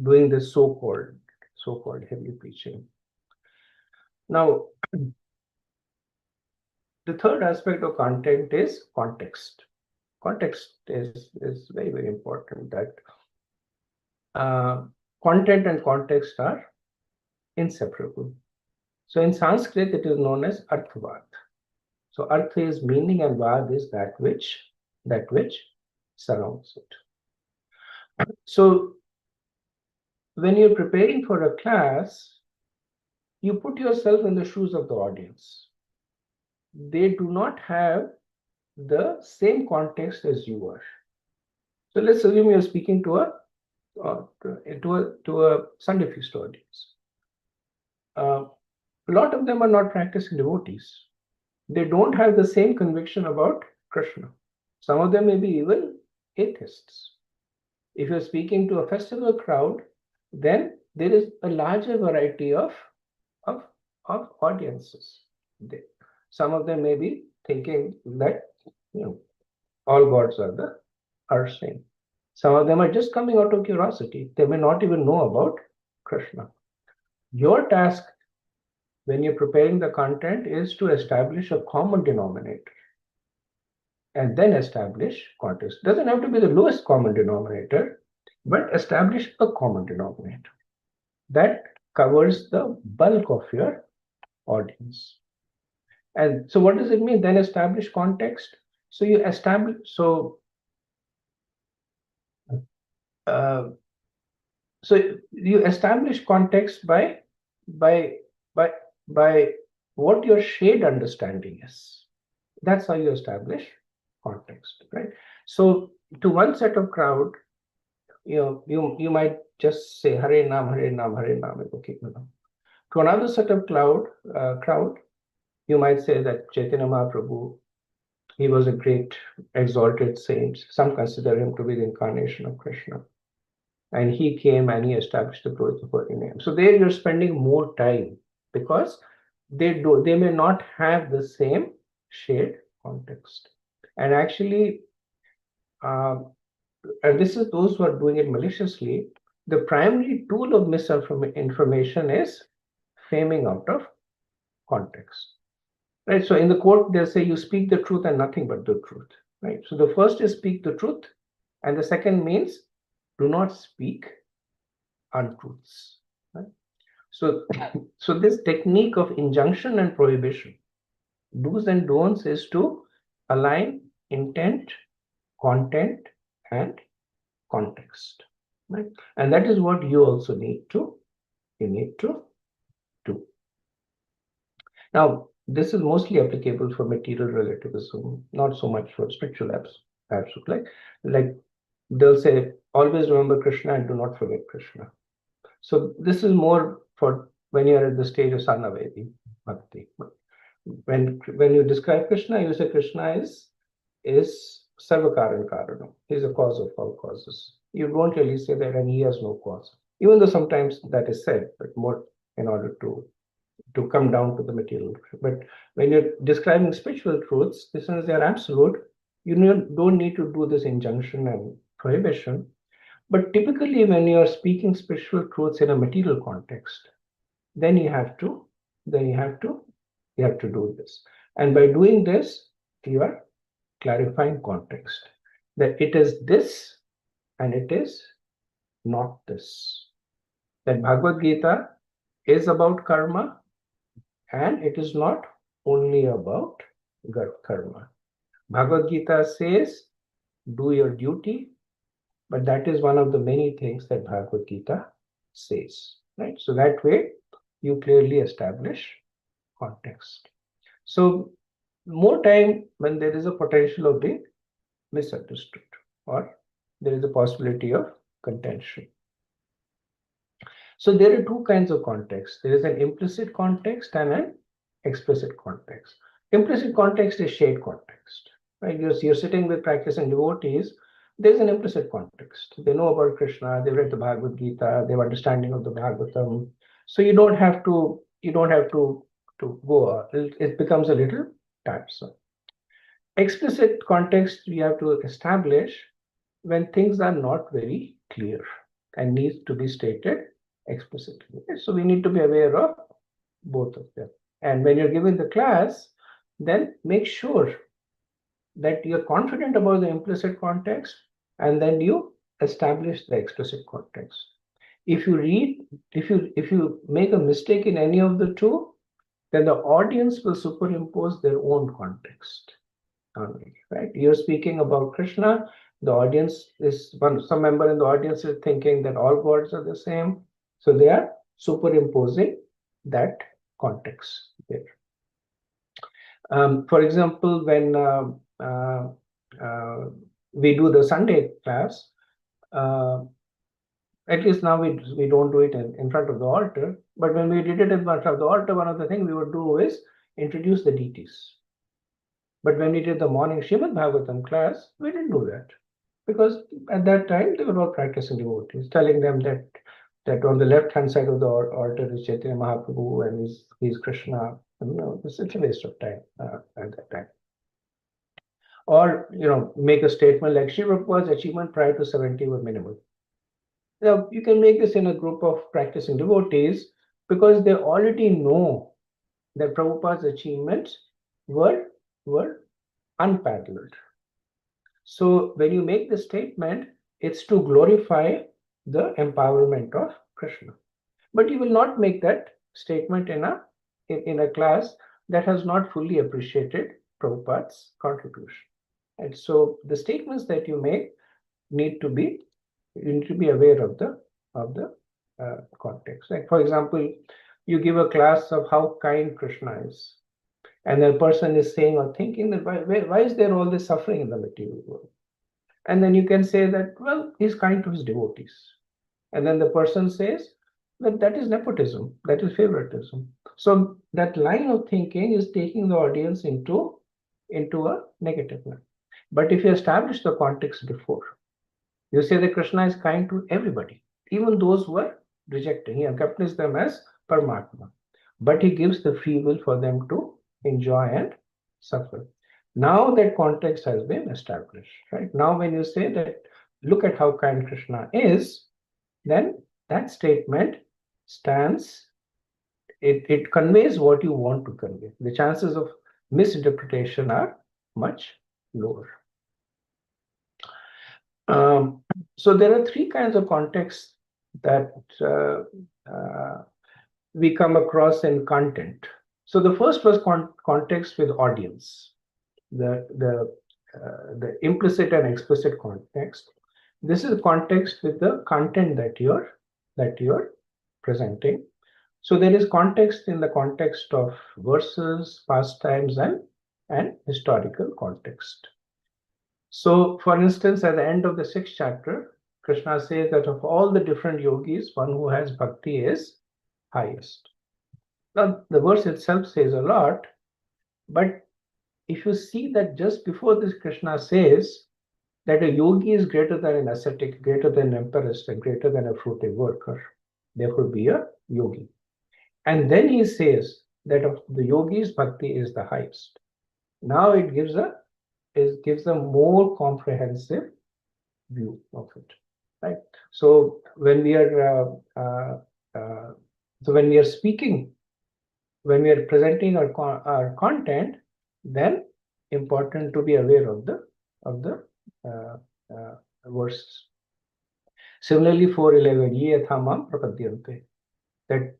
doing this so-called heavy preaching. Now, the third aspect of content is context. Context is very, very important. That content and context are inseparable. So in Sanskrit, it is known as arthavad. So artha is meaning, and vad is that which surrounds it. So when you're preparing for a class, you put yourself in the shoes of the audience. They do not have the same context as you are. So let's assume you're speaking to a Sunday feast audience. A lot of them are not practicing devotees. They don't have the same conviction about Krishna. Some of them may be even atheists. If you're speaking to a festival crowd, then there is a larger variety of audiences. Some of them may be thinking that all gods are same. Some of them are just coming out of curiosity. They may not even know about Krishna. Your task when you're preparing the content is to establish a common denominator and then establish context. Doesn't have to be the lowest common denominator, but establish a common denominator that covers the bulk of your audience. And so what does it mean? Then establish context. So you establish, so you establish context by what your shared understanding is. That's how you establish context, right? So to one set of crowd, you might just say Hare Nam, Hare Nam, Hare Nam, okay. To another set of crowd, you might say that Chaitanya Mahaprabhu, he was a great exalted saint. Some consider him to be the incarnation of Krishna. And he came and he established the growth of holy name. So there you're spending more time because they may not have the same shared context. And actually, and this is those who are doing it maliciously, the primary tool of misinformation is framing out of context. Right. So in the quote, they say you speak the truth and nothing but the truth. Right. So the first is speak the truth, and the second means do not speak untruths. Right? So this technique of injunction and prohibition, do's and don'ts, is to align intent, content, and context. Right? And that is what you also need to do. Now, this is mostly applicable for material relativism, not so much for spiritual absolute. Like they'll say, always remember Krishna and do not forget Krishna. So this is more for when you're at the stage of Sarnavedi Bhakti. When you describe Krishna, you say Krishna is Sarvakaran Karanam. He's the cause of all causes. You don't really say that, and he has no cause. Even though sometimes that is said, but more in order to come down to the material. But when you're describing spiritual truths, since they are absolute, you don't need to do this injunction and prohibition. But typically, when you are speaking spiritual truths in a material context, then you have to do this. And by doing this, you are clarifying context, that it is this and it is not this. That Bhagavad Gita is about karma, and it is not only about karma. Bhagavad Gita says, do your duty, but that is one of the many things that Bhagavad Gita says, right? So that way, you clearly establish context. So more time when there is a potential of being misunderstood, or there is a possibility of contention. So there are two kinds of context. There is an implicit context and an explicit context. Implicit context is shared context, right? You're sitting with practicing devotees. There's an implicit context. They know about Krishna. They read the Bhagavad Gita. They have understanding of the Bhagavatam. So you don't have to go. It becomes a little tiresome. Explicit context we have to establish when things are not very clear and needs to be stated explicitly. So we need to be aware of both of them. And when you're giving the class, then make sure that you're confident about the implicit context, and then you establish the explicit context. If you make a mistake in any of the two, then the audience will superimpose their own context on it, right? You're speaking about Krishna, the audience is some member in the audience is thinking that all gods are the same, so they are superimposing that context there. For example, when we do the Sunday class, at least now we don't do it in front of the altar, but when we did it in front of the altar, one of the things we would do is introduce the deities. But when we did the morning Srimad Bhagavatam class, we didn't do that, because at that time they were all practicing devotees, telling them that on the left-hand side of the altar is Chaitanya Mahaprabhu and he's Krishna. And, it's such a waste of time at that time. Or make a statement like Srila Prabhupada's achievement prior to 70 were minimal. Now you can make this in a group of practicing devotees because they already know that Prabhupada's achievements were unparalleled. So when you make the statement, it's to glorify the empowerment of Krishna. But you will not make that statement in a class that has not fully appreciated Prabhupada's contribution. And so the statements that you make you need to be aware of the context. Like, for example, you give a class of how kind Krishna is, and the person is saying or thinking that why is there all this suffering in the material world? And then you can say that, well, he's kind to his devotees. And then the person says that is nepotism, that is favoritism. So that line of thinking is taking the audience into a negative line. But if you establish the context before, you say that Krishna is kind to everybody, even those who are rejecting. He accompanies them as Paramatma, but he gives the free will for them to enjoy and suffer. Now that context has been established, right? Now when you say that, look at how kind Krishna is, then that statement stands, it conveys what you want to convey. The chances of misinterpretation are much lower. So there are three kinds of contexts that we come across in content. So the first was context with audience, the implicit and explicit context. This is context with the content that you're presenting. So there is context in the context of verses, pastimes, and historical context. So, for instance, at the end of the 6th chapter, Krishna says that of all the different yogis, one who has bhakti is highest. Now, the verse itself says a lot, but if you see that just before this, Krishna says that a yogi is greater than an ascetic, greater than an emperorist, and greater than a fruitive worker. Therefore, be a yogi. And then he says that of the yogis, bhakti is the highest. Now it gives a more comprehensive view of it, right? So when we are speaking, when we are presenting our content, then important to be aware of the verses. Similarly, 4:11, ye yathamam prapadyante, that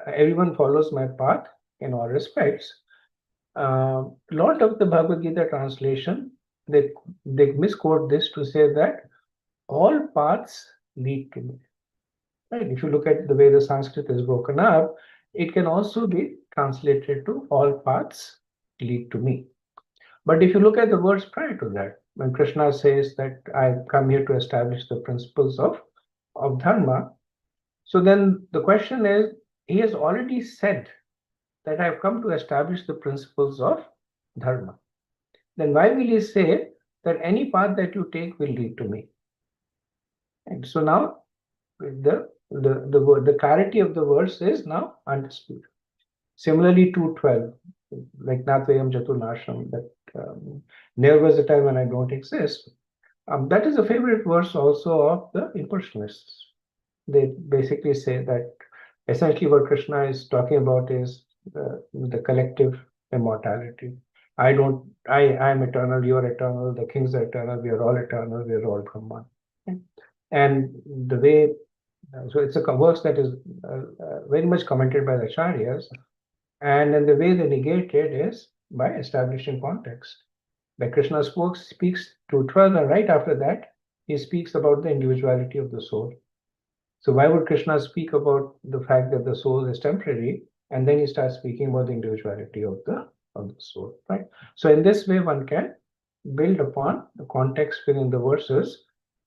everyone follows my path in all respects. Lot of the Bhagavad Gita translation, they misquote this to say that all paths lead to me. Right? If you look at the way the Sanskrit is broken up, it can also be translated to all paths lead to me. But if you look at the words prior to that, when Krishna says that I've come here to establish the principles of dharma, so then the question is, he has already said that I've come to establish the principles of dharma. Then why will he say that any path that you take will lead to me? And so now the clarity of the verse is now understood. Similarly, 2:12, like Natvayam Jatunasham, that never was a time when I don't exist. That is a favorite verse also of the impersonalists. They basically say that essentially what Krishna is talking about is the collective immortality. I am eternal, you are eternal, the kings are eternal, we are all eternal, we are all Brahman. And the way, so it's a verse that is very much commented by the Acharyas, and then the way they negate it is by establishing context. Like Krishna speaks to 12, and right after that, he speaks about the individuality of the soul. So why would Krishna speak about the fact that the soul is temporary, and then he starts speaking about the individuality of the soul, right? So in this way, one can build upon the context within the verses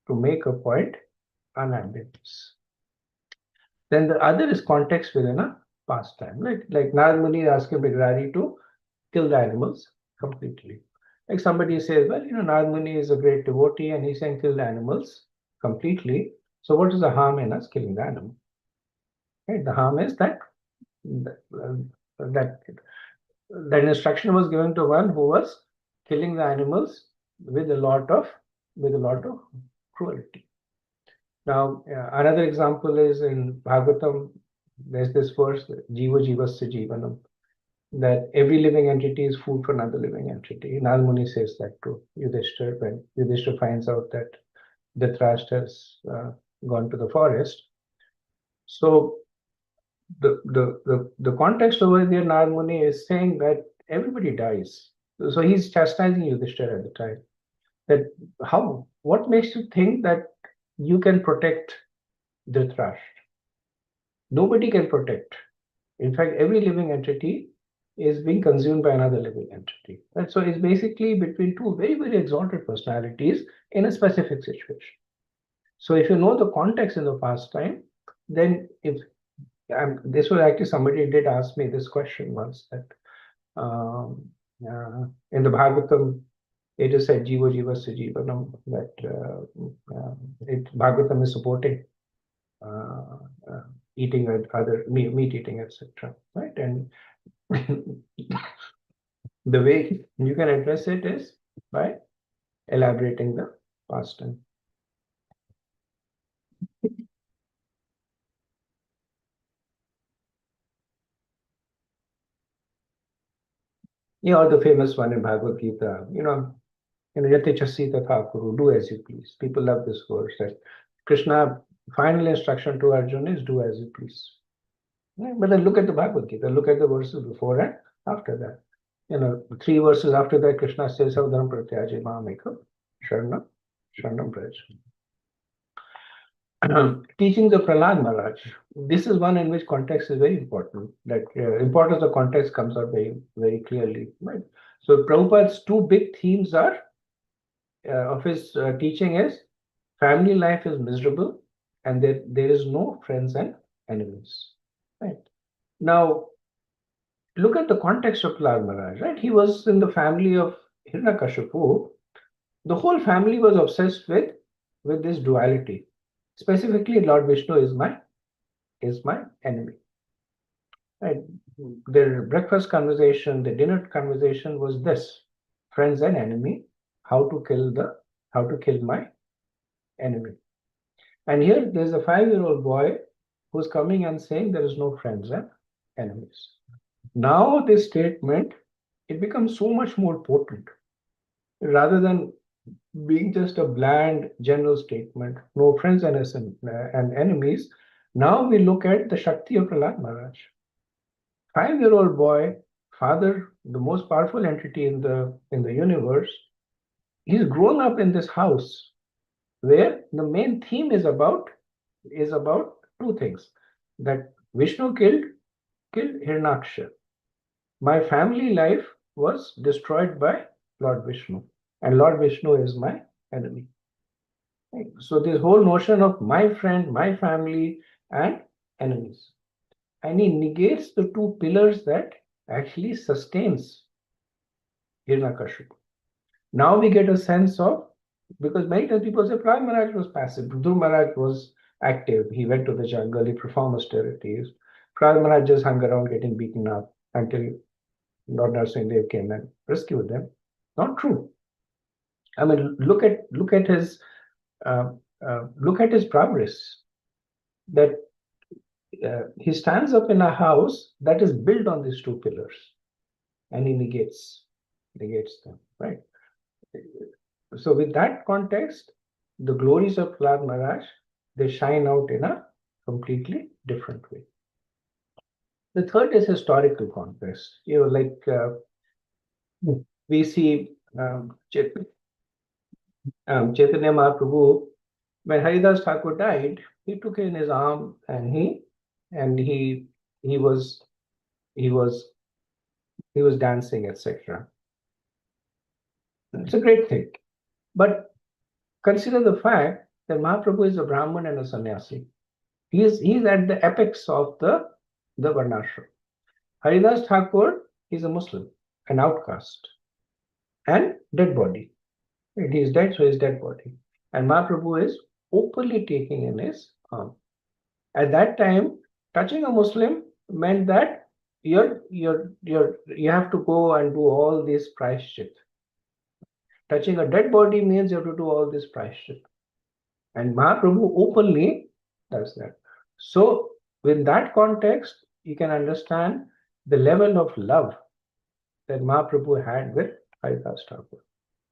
to make a point unambiguous. Then the other is context within a pastime, like Narad Muni asking Brigrari to kill the animals completely. Like somebody says, well, Narad Muni is a great devotee and he's saying kill the animals completely. So what is the harm in us killing the animal? Right? The harm is that instruction was given to one who was killing the animals with a lot of cruelty. Now, another example is in Bhagavatam. There's this verse, Jiva Jivasya Jivanam, that every living entity is food for another living entity. Narad Muni says that to Yudhishthira when Yudhishthira finds out that Dhritarashtra has gone to the forest. So the context over there, Narad Muni is saying that everybody dies. So he's chastising Yudhishthira at the time. That what makes you think that you can protect Dhritarashtra? Nobody can protect. In fact, every living entity is being consumed by another living entity. Right? So it's basically between two very, very exalted personalities in a specific situation. So if you know the context in the past time, then this was actually somebody did ask me this question once, that in the Bhagavatam, it is said Jiva Jivasya Jivanam, that Bhagavatam is supporting eating other meat eating, etc. Right? And the way you can address it is by elaborating the past time. Or the famous one in Bhagavad Gita, Yate Chasita Thakuru, do as you please. People love this verse. That Krishna, final instruction to Arjuna is do as you please. Right? But then look at the Bhagavad Gita, look at the verses before and after that. 3 verses after that, Krishna says, Savdharam Pratyaje Mahamekam Sharanam Braj. teachings of Prahlad Maharaj. This is one in which context is very important. That importance of context comes out very, very clearly. Right. So Prabhupada's two big themes are of his teaching is family life is miserable, and there is no friends and enemies. Right. Now, look at the context of Prahlad Maharaj. Right. He was in the family of Hiranyakashipu. The whole family was obsessed with this duality. Specifically, Lord Vishnu is my enemy. Right? Their breakfast conversation, the dinner conversation was this: friends and enemy, how to kill my enemy. And here there's a 5-year-old boy who's coming and saying there is no friends and enemies. Now this statement, it becomes so much more potent. Rather than being just a bland general statement, no friends and enemies, now we look at the Shakti of Prahlad Maharaj. 5-year-old boy, father, the most powerful entity in the universe, he's grown up in this house where the main theme is about two things: that Vishnu killed Hiranyaksha. My family life was destroyed by Lord Vishnu, and Lord Vishnu is my enemy. Right? So this whole notion of my friend, my family, and enemies. And he negates the two pillars that actually sustains Hiranyakashipu. Now we get a sense of, because many times people say Prahlad Maharaj was passive, Dhruv Maharaj was active, he went to the jungle, he performed austerities. Prahlad Maharaj just hung around getting beaten up until Lord Narasimha came and rescued them. Not true. I mean, look at his progress. That he stands up in a house that is built on these two pillars, and he negates them. Right. So with that context, the glories of Prahlad Maharaj, they shine out in a completely different way. The third is historical context. Like we see Chaitanya Mahaprabhu, when Haridas Thakur died, he took in his arm and he was dancing, etc. It's a great thing. But consider the fact that Mahaprabhu is a Brahman and a sannyasi. He is at the apex of the Varnashram. Haridas Thakur is a Muslim, an outcast, and dead body. He is dead, so his dead body. And Mahaprabhu is openly taking in his arm. At that time, touching a Muslim meant that you have to go and do all this prayashchit. Touching a dead body means you have to do all this prayashchit. And Mahaprabhu openly does that. So, with that context, you can understand the level of love that Mahaprabhu had with Haridas Thakur.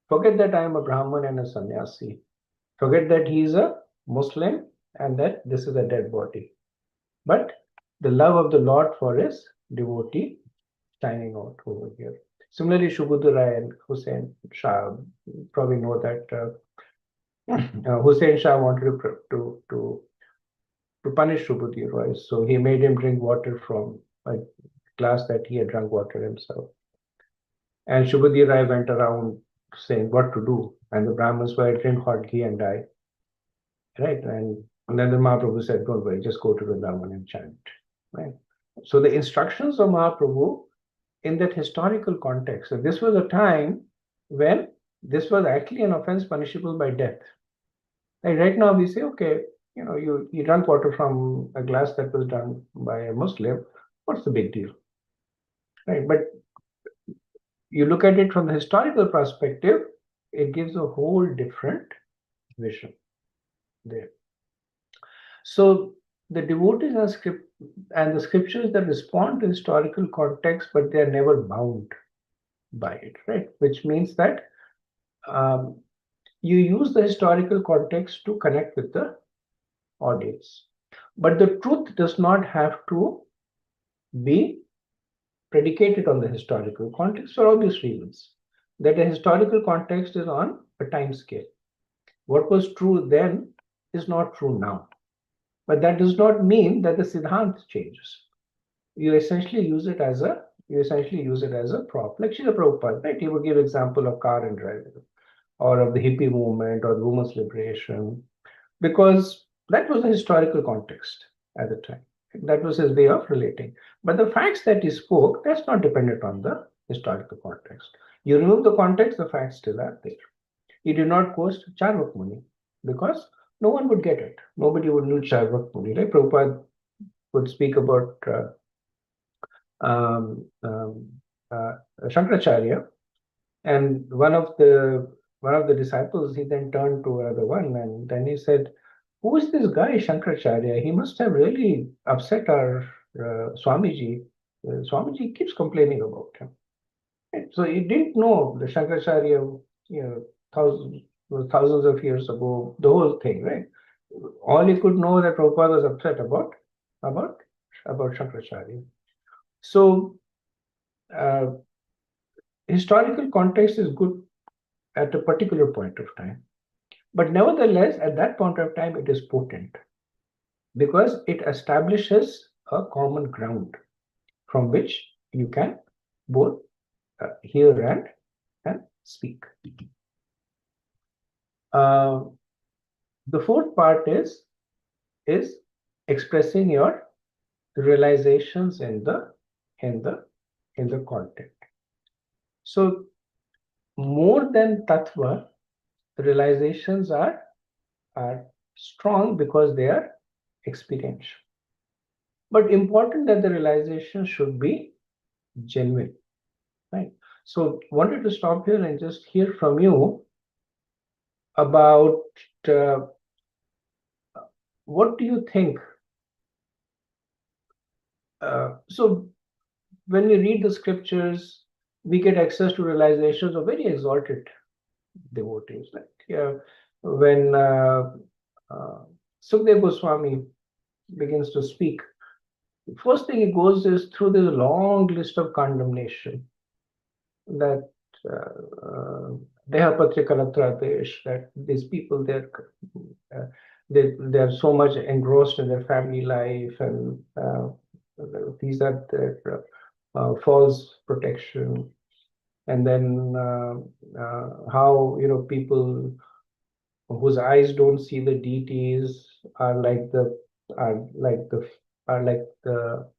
Forget that I am a Brahman and a sannyasi. Forget that he is a Muslim and that this is a dead body. But the love of the Lord for his devotee shining out over here. Similarly, Subudhu Rai and Hussain Shah, probably know that Hussain Shah wanted to punish Subudhu Rai, so he made him drink water from a glass that he had drunk water himself. And Subudhu Rai went around saying what to do, and the Brahmins were drink hot ghee and die. Right, and then the Mahaprabhu said, "Don't worry, just go to Vrindavan and chant." Right. So the instructions of Mahaprabhu in that historical context. So this was a time when this was actually an offense punishable by death. Like right now we say, okay, you drank water from a glass that was done by a Muslim. What's the big deal? Right, but you look at it from the historical perspective, it gives a whole different vision there. So the devotees and the scriptures that respond to historical context, but they are never bound by it, right? Which means that you use the historical context to connect with the audience. But the truth does not have to be predicated on the historical context for obvious reasons. That the historical context is on a time scale. What was true then is not true now. But that does not mean that the Siddhant changes. You essentially use it as a prop. Like Srila Prabhupada, right? He would give example of car and driving, or of the hippie movement or the women's liberation, because that was the historical context at the time. That was his way of relating. But the facts that he spoke, that's not dependent on the historical context. You remove the context, the facts still are there. He did not quote Charvak Muni because no one would get it. Nobody would know Charvak Muni. Like Prabhupada would speak about Shankaracharya, and one of the disciples, he then turned to another one, and then he said, "Who is this guy, Shankaracharya? He must have really upset our Swamiji. Swamiji keeps complaining about him." Right? So he didn't know the Shankaracharya, thousands of years ago, the whole thing, right? All he could know that Prabhupada was upset about Shankaracharya. So historical context is good at a particular point of time, but nevertheless, at that point of time, it is potent because it establishes a common ground from which you can both hear and speak. The fourth part is expressing your realizations in the content. So more than tattva, realizations are strong because they are experiential. But important that the realization should be genuine, right? So wanted to stop here and just hear from you about what do you think? So when we read the scriptures, we get access to realizations of very exalted devotees. Like when Sukdev Goswami begins to speak, the first thing he goes is through this long list of condemnation that Dehapatrika Ratradesh, that these people, they're so much engrossed in their family life, and these are their false protection. And then how people whose eyes don't see the deities are like the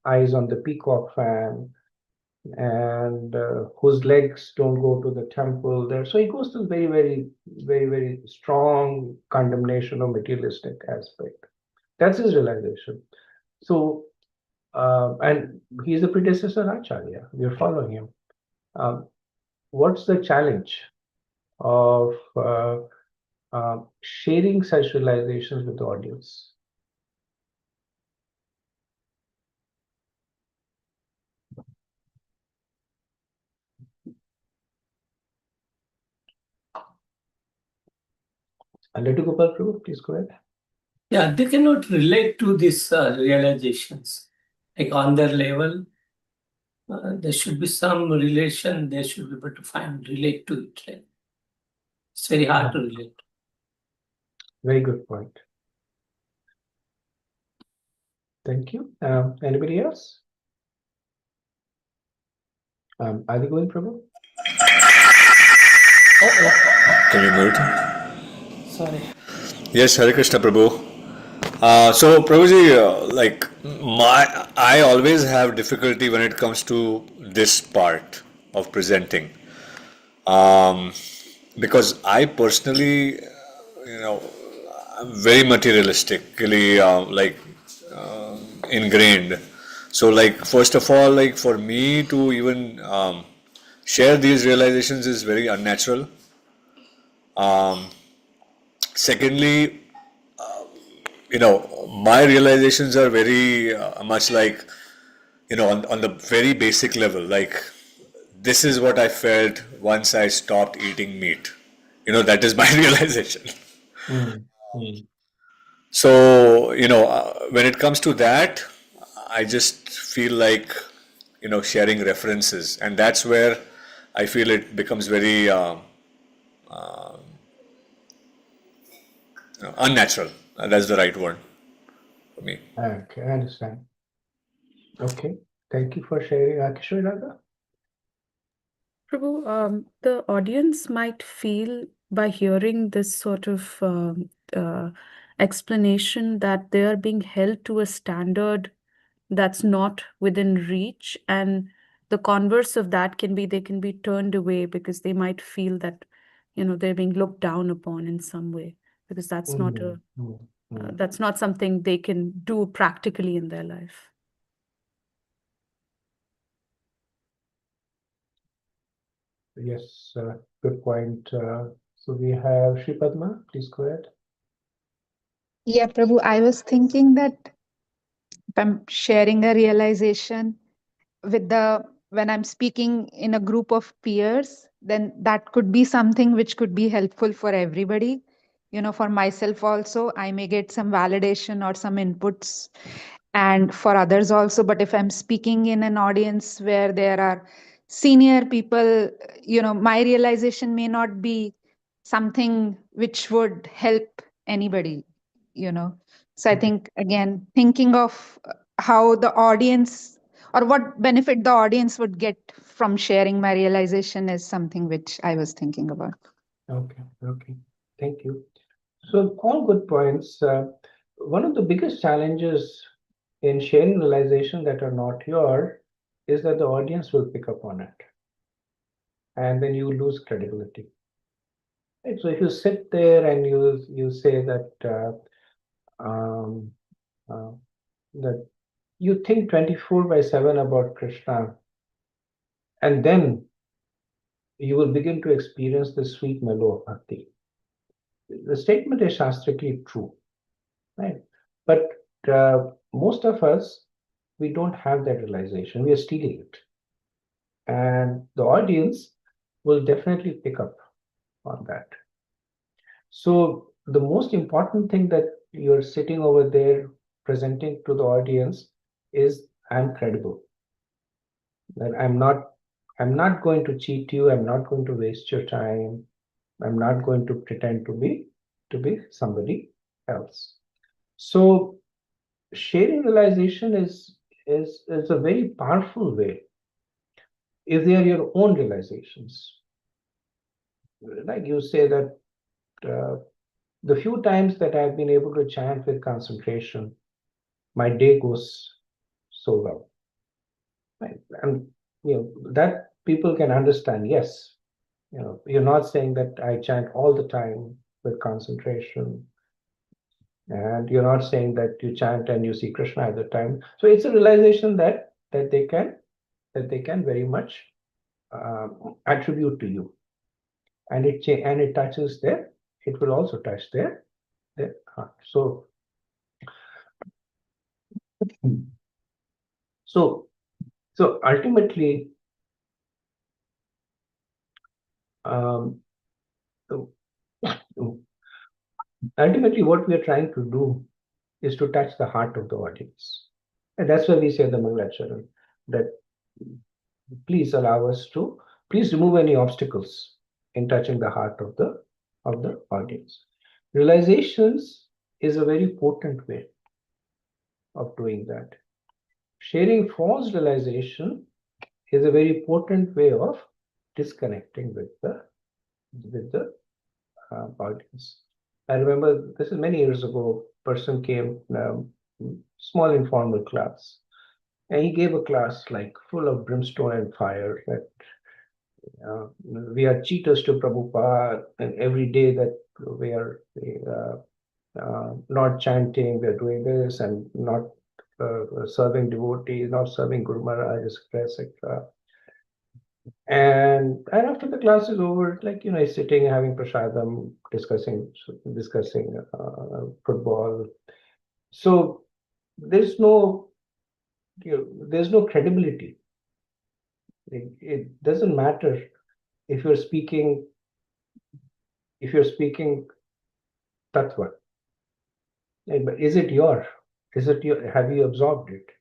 eyes on the peacock fan, and whose legs don't go to the temple there. So he goes to very, very, very, very strong condemnation of materialistic aspect. That's his realization. So and he's the predecessor Acharya. We're following him. What's the challenge of sharing such realizations with the audience? Lettu Gopal Prabhu, please go ahead. Yeah, they cannot relate to these realizations. Like on their level, there should be some relation. They should be able to relate to it. Right? It's very hard to relate. Very good point. Thank you. Anybody else? Adi Govind Prabhu? Can you mute? Sorry. Yes, Hare Krishna Prabhu. So Prabhuji, I always have difficulty when it comes to this part of presenting, because I personally, I'm very materialistically ingrained. So first of all, for me to even share these realizations is very unnatural. Secondly, my realizations are very much like, on the very basic level, like this is what I felt once I stopped eating meat. That is my realization. So, when it comes to that, I just feel like, sharing references, and that's where I feel it becomes very unnatural. That's the right word. me. Okay, I understand. Okay, thank you for sharing, Kishore Radha. Prabhu, the audience might feel by hearing this sort of explanation that they are being held to a standard that's not within reach, and the converse of that can be they can be turned away because they might feel that, they're being looked down upon in some way, because that's not that's not something they can do practically in their life. Yes, good point. So we have Shri Padma, please go ahead. Yeah, Prabhu, I was thinking that if I'm sharing a realization when I'm speaking in a group of peers, then that could be something which could be helpful for everybody. For myself also, I may get some validation or some inputs, and for others also. But if I'm speaking in an audience where there are senior people, my realization may not be something which would help anybody, So I think, again, thinking of how the audience or what benefit the audience would get from sharing my realization is something which I was thinking about. Okay, thank you. So all good points. One of the biggest challenges in sharing realization that are not yours is that the audience will pick up on it, and then you lose credibility. Right? So if you sit there and you say that that you think 24/7 about Krishna, and then you will begin to experience the sweet mellow of bhakti. The statement is shastrically true, right? But most of us, we don't have that realization. We are stealing it. And the audience will definitely pick up on that. So the most important thing that you're sitting over there presenting to the audience is I'm credible. That I'm not going to cheat you, I'm not going to waste your time, I'm not going to pretend to be somebody else. So sharing realization is a very powerful way if they are your own realizations. Like you say that the few times that I've been able to chant with concentration, my day goes so well. Right? And that people can understand. Yes, you're not saying that I chant all the time with concentration, and you're not saying that you chant and you see Krishna at the time. So it's a realization that they can very much attribute to you, and it touches their. It will also touch their heart. So ultimately, ultimately, what we are trying to do is to touch the heart of the audience, and that's why we say the Mangalacharan, that please allow us to please remove any obstacles in touching the heart of the audience. Realizations is a very potent way of doing that. Sharing false realization is a very potent way of disconnecting with the audience. I remember this is many years ago. Person came, small informal class, and he gave a class like full of brimstone and fire. That we are cheaters to Prabhupada, and every day that we are not chanting, we are doing this, and not serving devotees, not serving Guru Maharaj, etc. And after the class is over, like he's sitting having prasadam, discussing football. So there's no credibility. It doesn't matter if you're speaking tattva. But is it your? Have you absorbed it?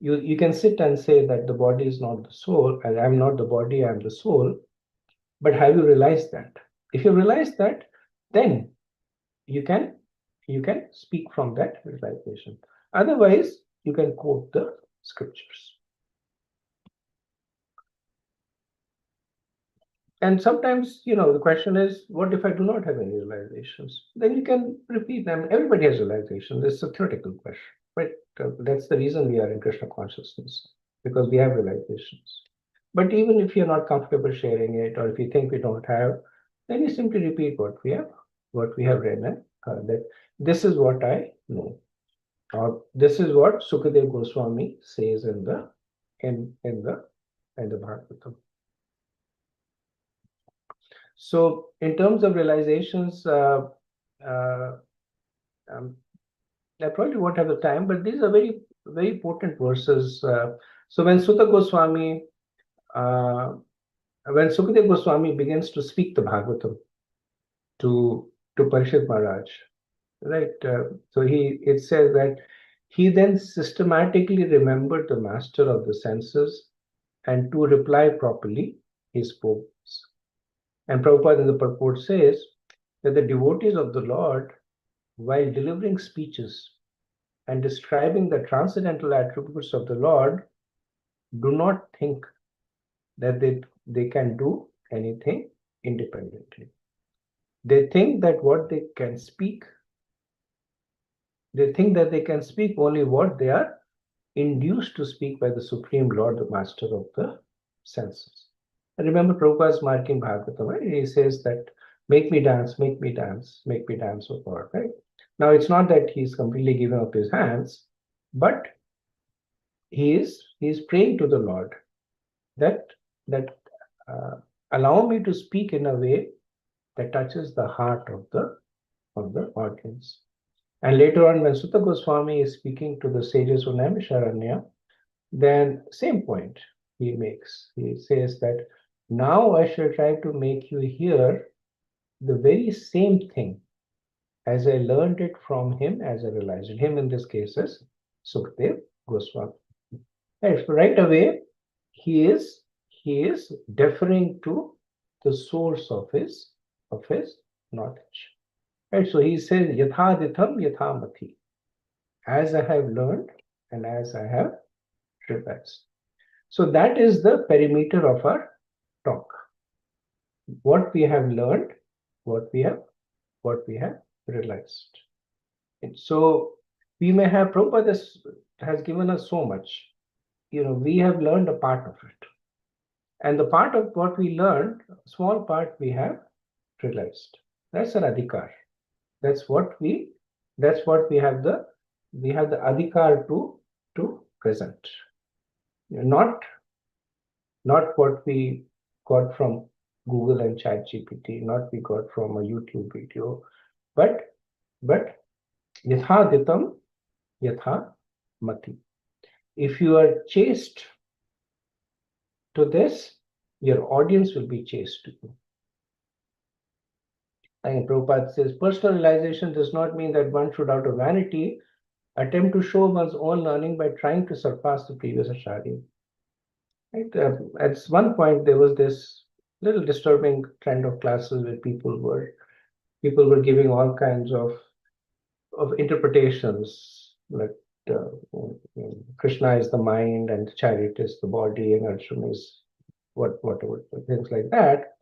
You can sit and say that the body is not the soul, and I'm not the body, I'm the soul. But have you realized that? If you realize that, then you can speak from that realization. Otherwise, you can quote the scriptures. And sometimes, the question is, what if I do not have any realizations? Then you can repeat them. Everybody has realizations. It's a theoretical question, but that's the reason we are in Krishna consciousness, because we have realizations. But even if you're not comfortable sharing it, or if you think we don't have, then you simply repeat what we have read, that this is what I know, or this is what Sukadev Goswami says in the Bhagavatam. So in terms of realizations, I probably won't have the time, but these are very, very important verses. So when Suta Goswami, when Sukadev Goswami begins to speak the Bhagavatam to Parishad Maharaj, right? So it says that he then systematically remembered the master of the senses, and to reply properly, he spoke. And Prabhupada in the purport says that the devotees of the Lord, while delivering speeches and describing the transcendental attributes of the Lord, do not think that they can do anything independently. They think that they can speak only what they are induced to speak by the Supreme Lord, the Master of the senses. And remember Prabhupada's marking Bhagavatam, right? He says that, make me dance, make me dance, make me dance, O Lord, right? Now, it's not that he's completely given up his hands, but he is praying to the Lord that allow me to speak in a way that touches the heart of the audience. And later on, when Suta Goswami is speaking to the sages of Naimisharanya, then same point he makes. He says that now I shall try to make you hear the very same thing as I learned it from him, as I realized it. Him in this case is Sukadev Goswami. Right, so right away, he is deferring to the source of his knowledge. Right, so he says, Yathaditham Yathamati, as I have learned and as I have realized. So that is the perimeter of our talk. What we have learned, what we have realized. And so we may have, Prabhupada has given us so much. We have learned a part of it. And the part of what we learned, small part we have realized. That's an adhikar. That's what we have the adhikar to present. Not what we got from Google and ChatGPT, not we got from a YouTube video, but yathaditam yatha mati. If you are chaste to this, your audience will be chaste to you. And Prabhupada says, personal realization does not mean that one should, out of vanity, attempt to show one's own learning by trying to surpass the previous acharya. Right? At one point, there was this little disturbing trend of classes where people were giving all kinds of interpretations, like Krishna is the mind and the chariot is the body and Arjuna is whatever, things like that.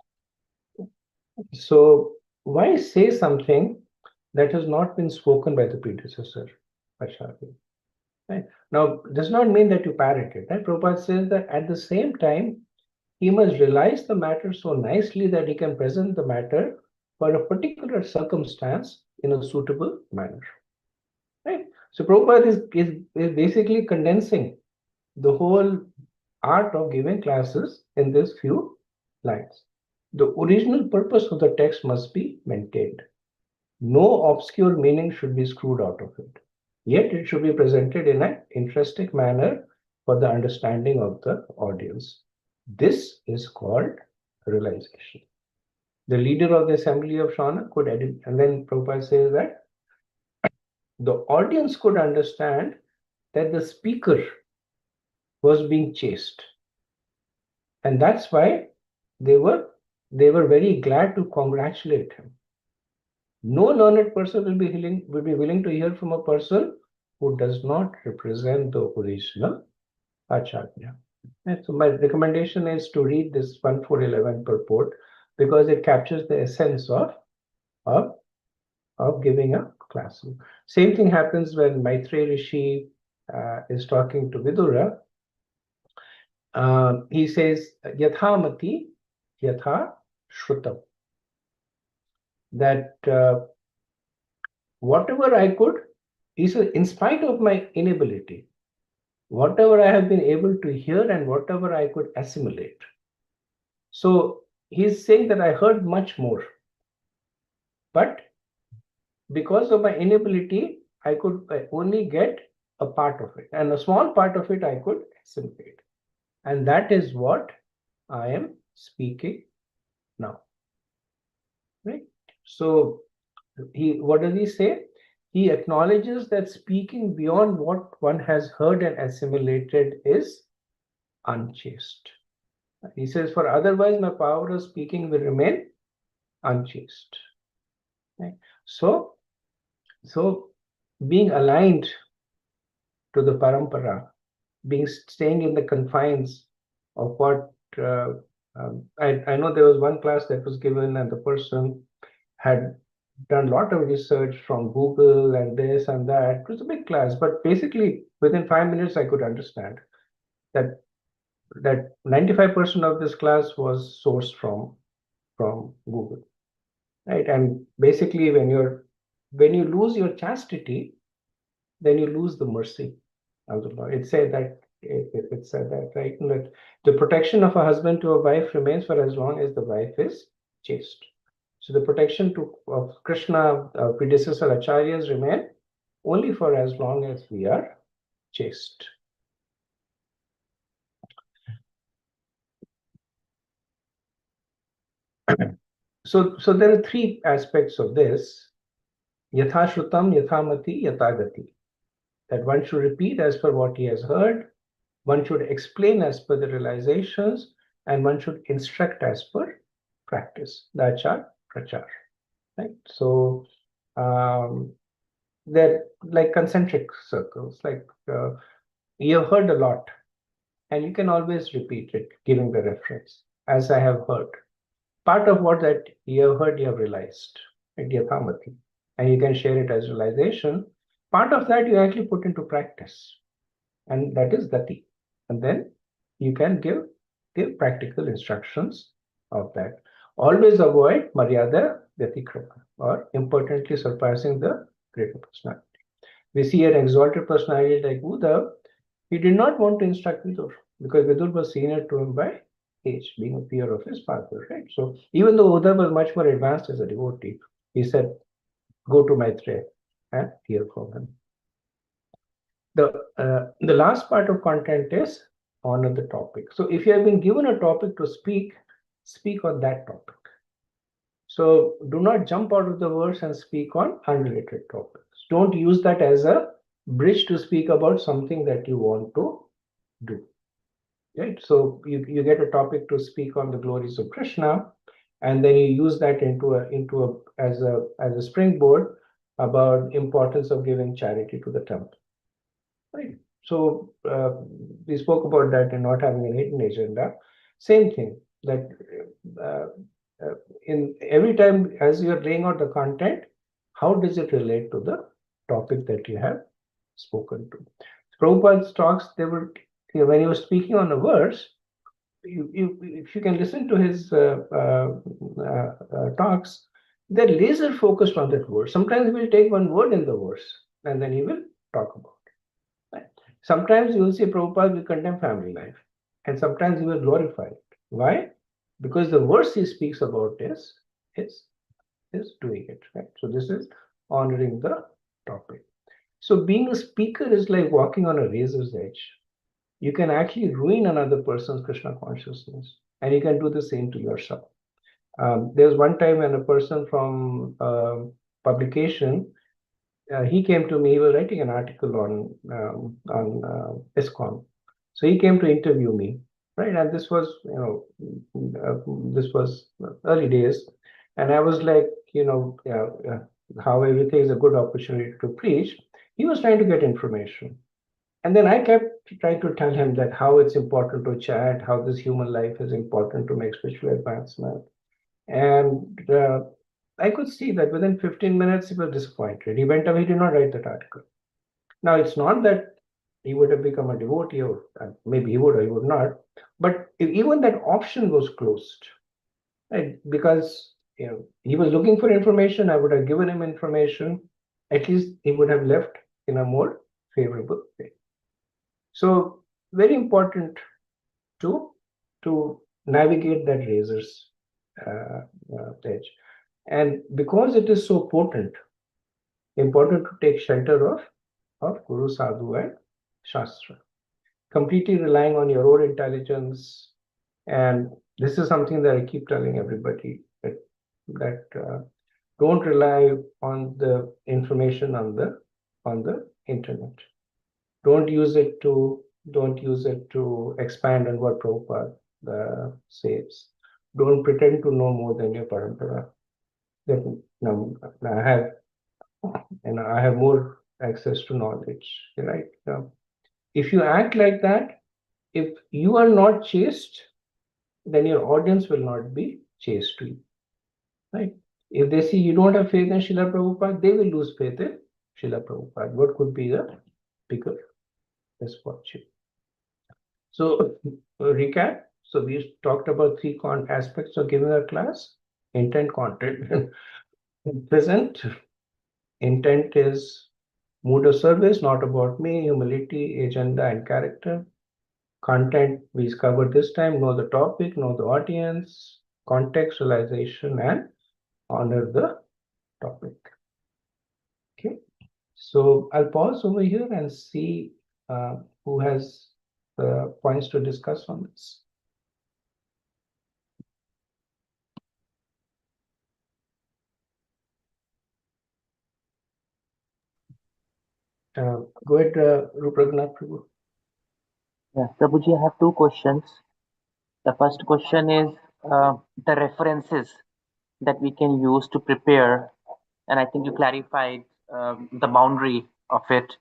So why say something that has not been spoken by the predecessor acharya? Right? Now, does not mean that you parrot it. Right? Prabhupada says that at the same time, he must realize the matter so nicely that he can present the matter for a particular circumstance in a suitable manner. Right? So Prabhupada is basically condensing the whole art of giving classes in these few lines. The original purpose of the text must be maintained. No obscure meaning should be screwed out of it. Yet it should be presented in an interesting manner for the understanding of the audience. This is called realization. The leader of the assembly of Shravana could edit, and then Prabhupada says that the audience could understand that the speaker was being chaste. And that's why they were very glad to congratulate him. No learned person will be willing to hear from a person who does not represent the original Acharya. And so my recommendation is to read this 1411 purport because it captures the essence of giving a class. Same thing happens when Maitreya Rishi is talking to Vidura. He says, Yatha mati, yatha shrutam. That whatever I could, he said, in spite of my inability, whatever I have been able to hear and whatever I could assimilate. So he's saying that I heard much more. But because of my inability, I could only get a part of it. And a small part of it I could assimilate. And that is what I am speaking now. Right? So what does he say? He acknowledges that speaking beyond what one has heard and assimilated is unchaste. He says, for otherwise my power of speaking will remain unchaste. Right? So being aligned to the parampara, staying in the confines of what I know there was one class that was given and the person had done a lot of research from Google and this and that. It was a big class, but basically within 5 minutes I could understand that 95% of this class was sourced from Google, right? And basically when you lose your chastity, then you lose the mercy of the Lord. It said that, right? That the protection of a husband to a wife remains for as long as the wife is chaste. So the protection of Krishna, predecessor acharyas, remain only for as long as we are chaste. So there are three aspects of this: yatha shrutam, yatha mati, yatha gati. That one should repeat as per what he has heard, one should explain as per the realizations, and one should instruct as per practice, the achar prachar. Right? So they're like concentric circles. Like you have heard a lot, and you can always repeat it, giving the reference, as I have heard. Part of what that you have heard, you have realized, and you can share it as realization. Part of that you actually put into practice, and that is gati. And then you can give practical instructions of that. Always avoid maryada vyatikrama, or impertinently surpassing the greater personality. We see an exalted personality like Uddhav. He did not want to instruct Vidur because Vidur was senior to him by age, being a peer of his father, right? So even though Uddhav was much more advanced as a devotee, he said, go to Maitreya and hear from him. The last part of content is honor the topic. So if you have been given a topic to speak, speak on that topic. So do not jump out of the verse and speak on unrelated topics. Don't use that as a bridge to speak about something that you want to do. Right? So you get a topic to speak on the glories of Krishna, and then you use that as a springboard about importance of giving charity to the temple. Right? So we spoke about that and not having an hidden agenda. Same thing, that in every time as you're laying out the content, how does it relate to the topic that you have spoken to? Prabhupada's talks, when he was speaking on a verse, if you can listen to his talks, they're laser focused on that word. Sometimes he will take one word in the verse and then he will talk about it. Right? Sometimes you will see Prabhupada will condemn family life, and sometimes he will glorify it. Why? Because the verse he speaks about is doing it. Right? So this is honoring the topic. So being a speaker is like walking on a razor's edge. You can actually ruin another person's Krishna consciousness, and you can do the same to yourself. There's one time when a person from publication, he came to me. He was writing an article on ISKCON, so he came to interview me, right? And this was, this was early days, and I was like, how everything is a good opportunity to preach. he was trying to get information. And then I kept trying to tell him that how it's important to chat, how this human life is important to make spiritual advancement. And I could see that within 15 minutes, he was disappointed. He went away, he did not write that article. Now, it's not that he would have become a devotee, or maybe he would or he would not, but even that option was closed, right? Because he was looking for information, I would have given him information. At least he would have left in a more favorable way. So very important to navigate that razor's edge. And because it is so potent, important to take shelter of Guru, Sadhu, and Shastra. Completely relying on your own intelligence. And this is something that I keep telling everybody, that don't rely on the information on the internet. Don't use it to expand on what Prabhupada says. Don't pretend to know more than your parampara. I have more access to knowledge, right? If you act like that, if you are not chaste, then your audience will not be chaste to you, right? If they see you don't have faith in Srila Prabhupada, they will lose faith in Srila Prabhupada. What could be the bigger misfortune? So, recap. So we talked about three aspects of giving a class: intent, content, and present. Intent is mood of service, not about me, humility, agenda, and character. Content we covered this time: know the topic, know the audience, contextualization, and honor the topic. Okay, so I'll pause over here and see who has points to discuss on this. Go ahead, Rupragnath Prabhu. Yeah, Prabhuji, I have two questions. The first question is the references that we can use to prepare, and I think you clarified the boundary of it.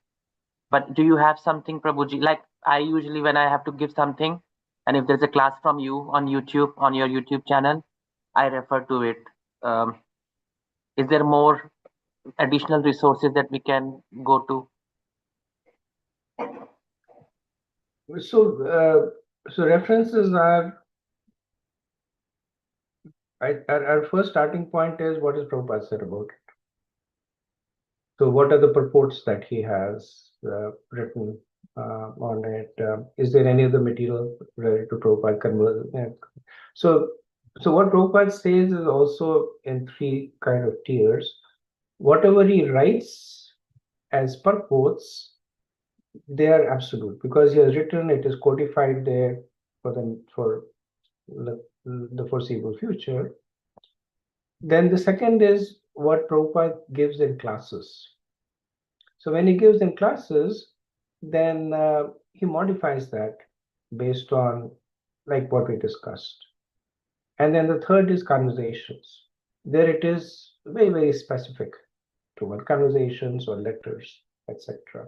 But do you have something, Prabhuji? Like I usually, when I have to give something, and if there's a class from you on YouTube, on your YouTube channel, I refer to it. Is there more additional resources that we can go to? So references are, our first starting point is what is Prabhupada said about it. So what are the purports that he has written on it? Is there any other material related to Prabhupada? So what Prabhupada says is also in three kind of tiers. Whatever he writes as purports, they are absolute because he has written, it is codified there for the foreseeable future. Then the second is what Prabhupada gives in classes. So when he gives in classes, then he modifies that based on like what we discussed. And then the third is conversations. There it is very, very specific to what conversations or letters, etc.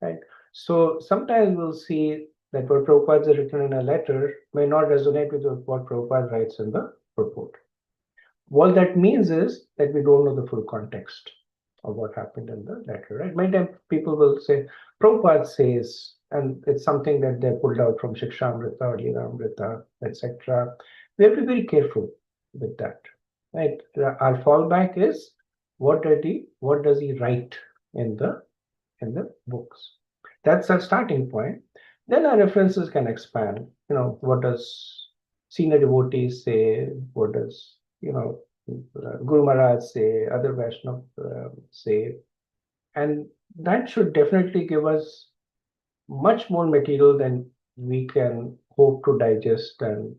Right? So sometimes we'll see that what Prabhupada has written in a letter may not resonate with what Prabhupada writes in the purport. What that means is that we don't know the full context of what happened in the letter, right? Many times people will say, Prabhupada says, and it's something that they pulled out from Shikshamrita or Lilamrita, etc. We have to be very careful with that, right? Our fallback is what does he write in the books? That's our starting point. Then our references can expand. What does senior devotees say? What does Guru Maharaj say? Other Vaishnava say? And that should definitely give us much more material than we can hope to digest and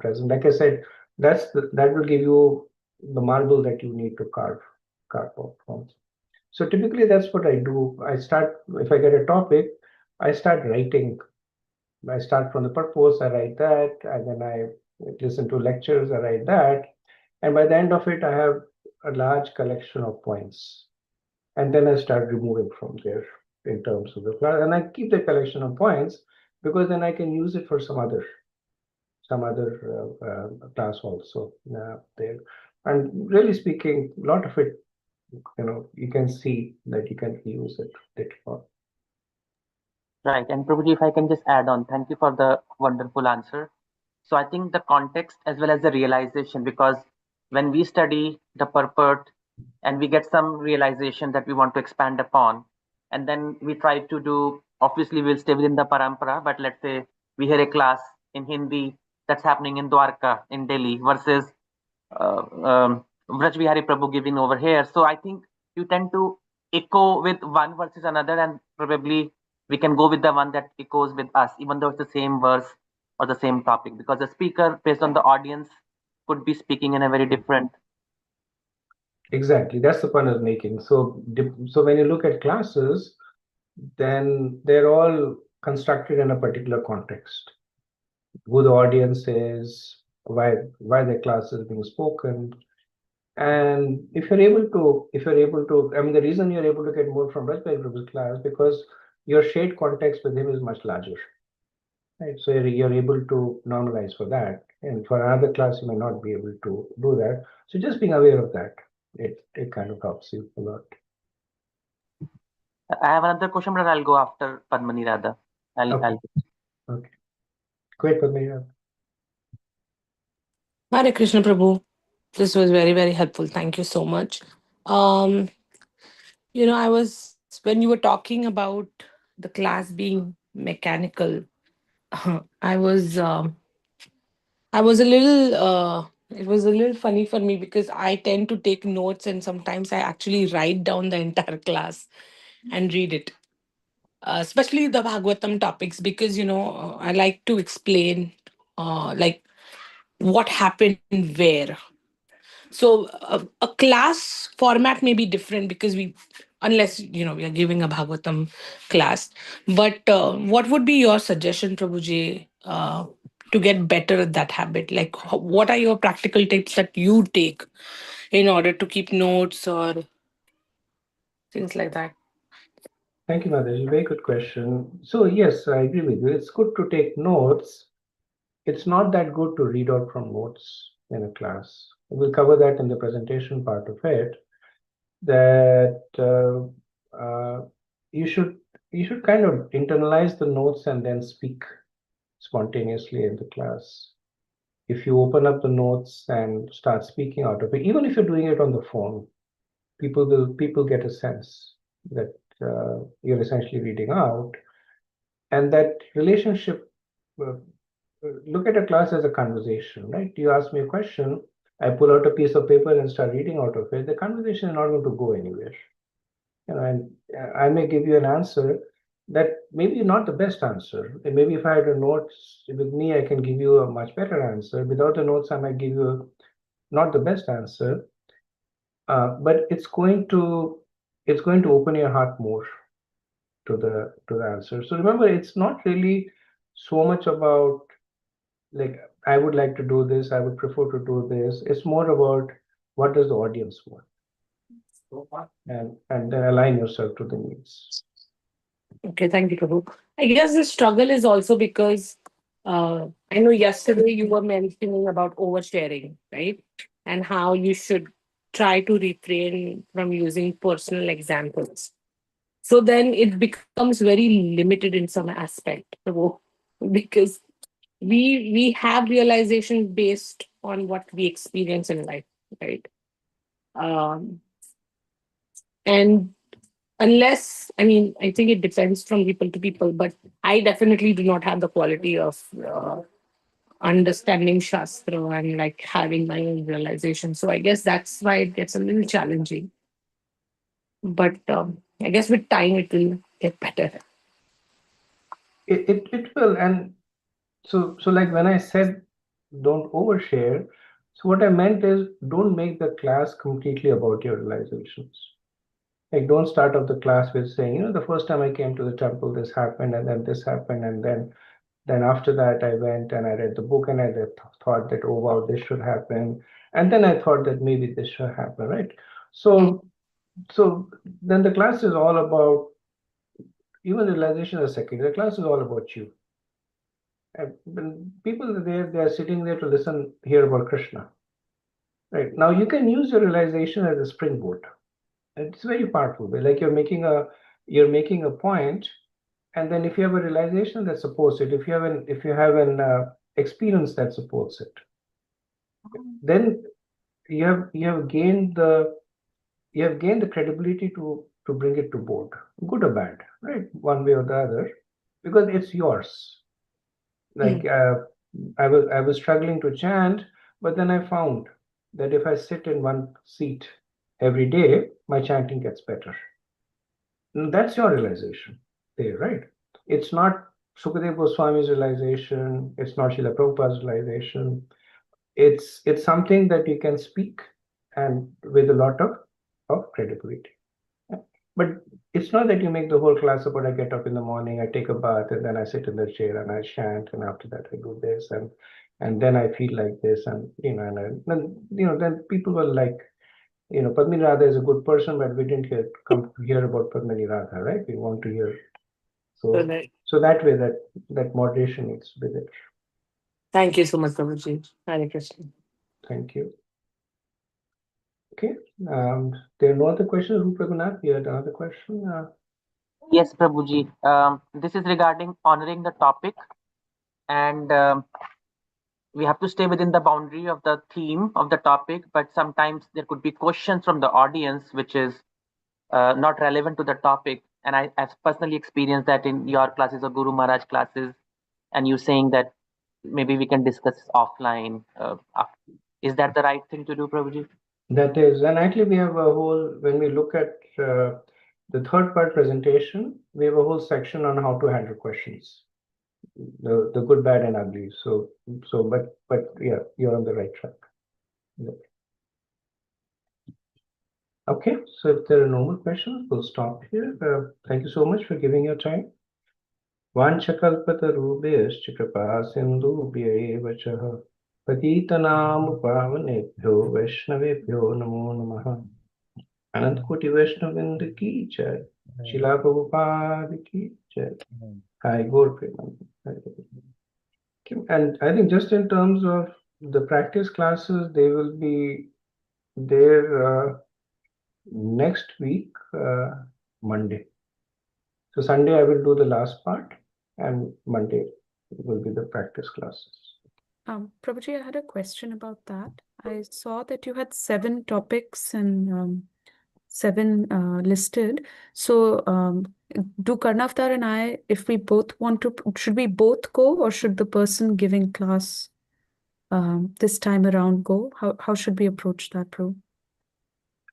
present. Like I said, that will give you the marble that you need to carve out from. So typically that's what I do. If I get a topic, I start writing. I start from the purpose, I write that, and then I listen to lectures, I write that. And by the end of it, I have a large collection of points And then I start removing from there in terms of the class. And I keep the collection of points because then I can use it for some other class also there. And really speaking, a lot of it, you can see that you can use it later on. Right. And Prabhuji, if I can just add on, thank you for the wonderful answer. So I think the context as well as the realization, because when we study the purport and we get some realization that we want to expand upon, and then we try to do, obviously we'll stay within the parampara, but let's say we hear a class in Hindi that's happening in Dwarka in Delhi versus Vraj Vihari Prabhu giving over here. So I think you tend to echo with one versus another, and probably we can go with the one that echoes with us, even though it's the same verse or the same topic, because the speaker, based on the audience, could be speaking in a very different. Exactly, that's the point I was making. So when you look at classes, then they're all constructed in a particular context. Who the audience is, why the class is being spoken. And if you're able to, I mean, the reason you're able to get more from Raj Prabhu's class because your shared context with him is much larger, right? So you're able to normalize for that. And for another class, you may not be able to do that. So just being aware of that, it kind of helps you a lot. I have another question, but I'll go after Padmani Radha. Okay. Great, Padmani Radha. Hare Krishna Prabhu. This was very, very helpful. Thank you so much. When you were talking about the class being mechanical, I was a little, it was a little funny for me because I tend to take notes and sometimes I actually write down the entire class and read it. Especially the Bhagavatam topics because, I like to explain like what happened where. So a class format may be different because unless we are giving a Bhagavatam class. But what would be your suggestion, Prabhuji, to get better at that habit? Like, what are your practical tips that you take in order to keep notes or things like that? Thank you, Madhaji. Very good question. So yes, I agree with you. It's good to take notes. It's not that good to read out from notes in a class. We'll cover that in the presentation part of it. That you should kind of internalize the notes and then speak spontaneously in the class. If you open up the notes and start speaking out of it, even if you're doing it on the phone, people get a sense that you're essentially reading out, and that relationship. Look at a class as a conversation, right? You ask me a question, I pull out a piece of paper and start reading out of it. The conversation is not going to go anywhere. And I may give you an answer that maybe not the best answer. And maybe if I had a notes with me, I can give you a much better answer. Without the notes, I might give you not the best answer. But it's going to open your heart more to the answer. So remember, it's not really so much about like I would like to do this, I would prefer to do this. It's more about what does the audience want, and then align yourself to the needs. Okay, thank you, Prabhu. I guess the struggle is also because I know yesterday you were mentioning about oversharing, right? And how you should try to refrain from using personal examples. So then it becomes very limited in some aspect, Prabhu, because we have realization based on what we experience in life, right? And unless, I think it depends from people to people, but I definitely do not have the quality of understanding Shastra and like having my own realization. So I guess that's why it gets a little challenging. But I guess with time it will get better. It will, and so like when I said don't overshare, so what I meant is don't make the class completely about your realizations. Like don't start off the class with saying, the first time I came to the temple, this happened, and then this happened, and then after that I went and I read the book and I thought that, oh wow, this should happen, and then I thought that maybe this should happen, right? So so then the class is all about, even realization is secondary. The class is all about you. And when people are there, they are sitting there to listen, hear about Krishna. Right now, you can use your realization as a springboard. It's very powerful. Like you're making a point, and then if you have a realization that supports it, if you have an experience that supports it, then you have gained the credibility to bring it to board, good or bad, right? One way or the other, because it's yours. Like I was struggling to chant, but then I found that if I sit in one seat every day, my chanting gets better. And that's your realization there, right? It's not Sukadeva Goswami's realization. It's not Srila Prabhupada's realization. It's something that you can speak and with a lot of credibility. But it's not that you make the whole class about I get up in the morning, I take a bath, and then I sit in the chair and I chant, and after that I do this, and then I feel like this, and then people were like, Padmini Radha is a good person, but we didn't come to hear about Padmini Radha, right? We want to hear. So that way that moderation is with it. Thank you so much, Prabhuji. Hare Krishna. Thank you. Okay. There are no other questions. Rupa Raghunath, you had another question? Yes, Prabhuji. This is regarding honoring the topic, and we have to stay within the boundary of the theme of the topic, but sometimes there could be questions from the audience which is not relevant to the topic. And I've personally experienced that in your classes or Guru Maharaj classes, and you saying that maybe we can discuss offline. Is that the right thing to do, Prabhuji? That is, and actually we have a whole, when we look at the third part presentation, we have a whole section on how to handle questions, the good, bad, and ugly. But yeah, you're on the right track. Yeah. Okay, so if there are no more questions, we'll stop here. Thank you so much for giving your time. Vanchakalpatarubhyascha kripa sindhubhya eva cha patitanam pavanebhyo vaishnavebhyo namo namaha. Anant Koti Vaishnavinda ki jai. Srila Prabhupada ki jai. Hi, Gaur Premanand. And I think just in terms of the practice classes, they will be there next week, Monday. So Sunday I will do the last part, and Monday will be the practice classes. Prabhuji, I had a question about that. I saw that you had 7 topics and 7 listed. So do Karnavdar and I, if we both want to, should we both go, or should the person giving class this time around go? How should we approach that, Prabhu?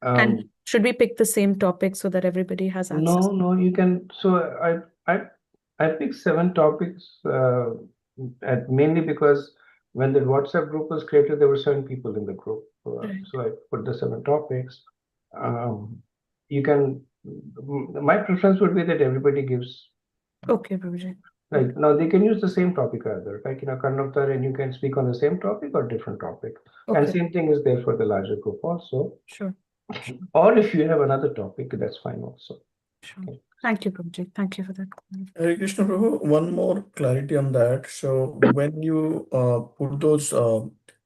And should we pick the same topic so that everybody has access? No, you can. So I picked 7 topics, mainly because when the WhatsApp group was created, there were 7 people in the group. Right. So I put the 7 topics. You can. My preference would be that everybody gives. Okay, Prabhuji. Like now, they can use the same topic either. Like Karnavdar, and you can speak on the same topic or different topic. Okay. And same thing is there for the larger group also. Sure. Or if you have another topic, that's fine also. Sure. Thank you, Prabhuji. Thank you for that. Hare Krishna Prabhu, one more clarity on that. So when you put those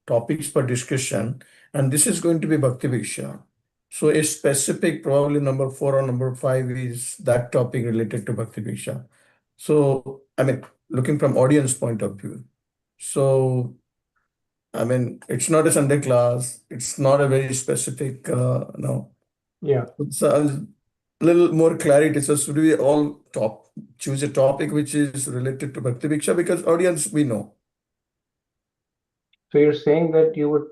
topics for discussion, and this is going to be Bhakti Viksha. So a specific, probably number 4 or number 5 is that topic related to Bhakti Viksha. So, I mean, looking from audience point of view. So, I mean, it's not a Sunday class. It's not a very specific, no. Yeah. It's a little more clarity. So should we all choose a topic which is related to Bhakti Viksha? Because audience, we know. So you're saying that you would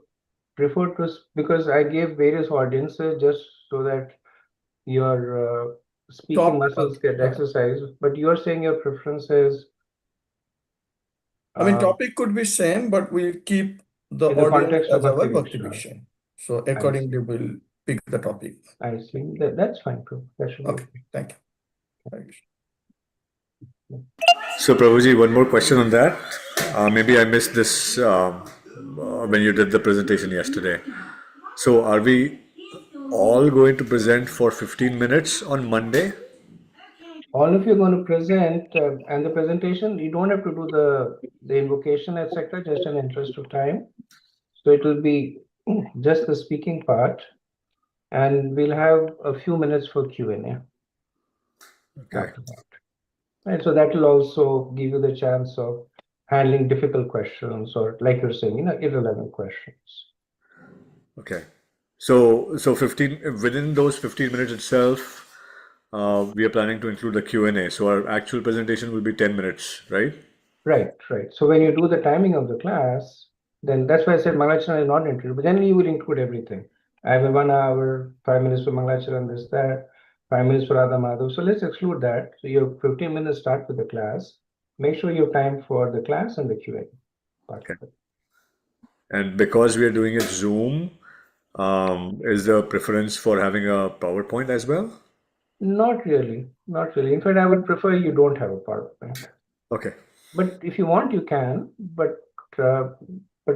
prefer to, because I gave various audiences just so that your speaking muscles get exercised, but you're saying your preference is. I mean, topic could be same, but we'll keep the In the audience context as of our Bhakti Bhakti Viksha. Viksha. So accordingly, we'll pick the topic. I see. That's fine, Prabhu. That should be Okay, thank you. Hare Krishna. So, Prabhuji, one more question on that. Maybe I missed this when you did the presentation yesterday. So, are we all going to present for 15 minutes on Monday? All of you are going to present, and the presentation, you don't have to do the invocation, etc., just in interest of time. So it will be just the speaking part, and we'll have a few minutes for Q&A. Okay. after that. Right, so that will also give you the chance of handling difficult questions, or like you're saying, irrelevant questions. Okay. So 15 within those 15 minutes itself, we are planning to include the Q&A. So our actual presentation will be 10 minutes, right? Right. So when you do the timing of the class, then that's why I said Mangalacharana is not included, but then you will include everything. I have a 1 hour, 5 minutes for Mangalacharana, this, that, 5 minutes for Radha Madhav. So let's exclude that. So your 15 minutes start with the class. Make sure you have time for the class and the Q&A part of it. And because we are doing it Zoom, is the preference for having a PowerPoint as well? Not really. In fact, I would prefer you don't have a PowerPoint. Okay. But if you want, you can. But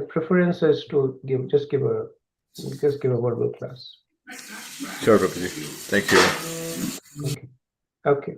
preference is to just give a verbal class. Sure, Prabhuji. Thank you. Okay.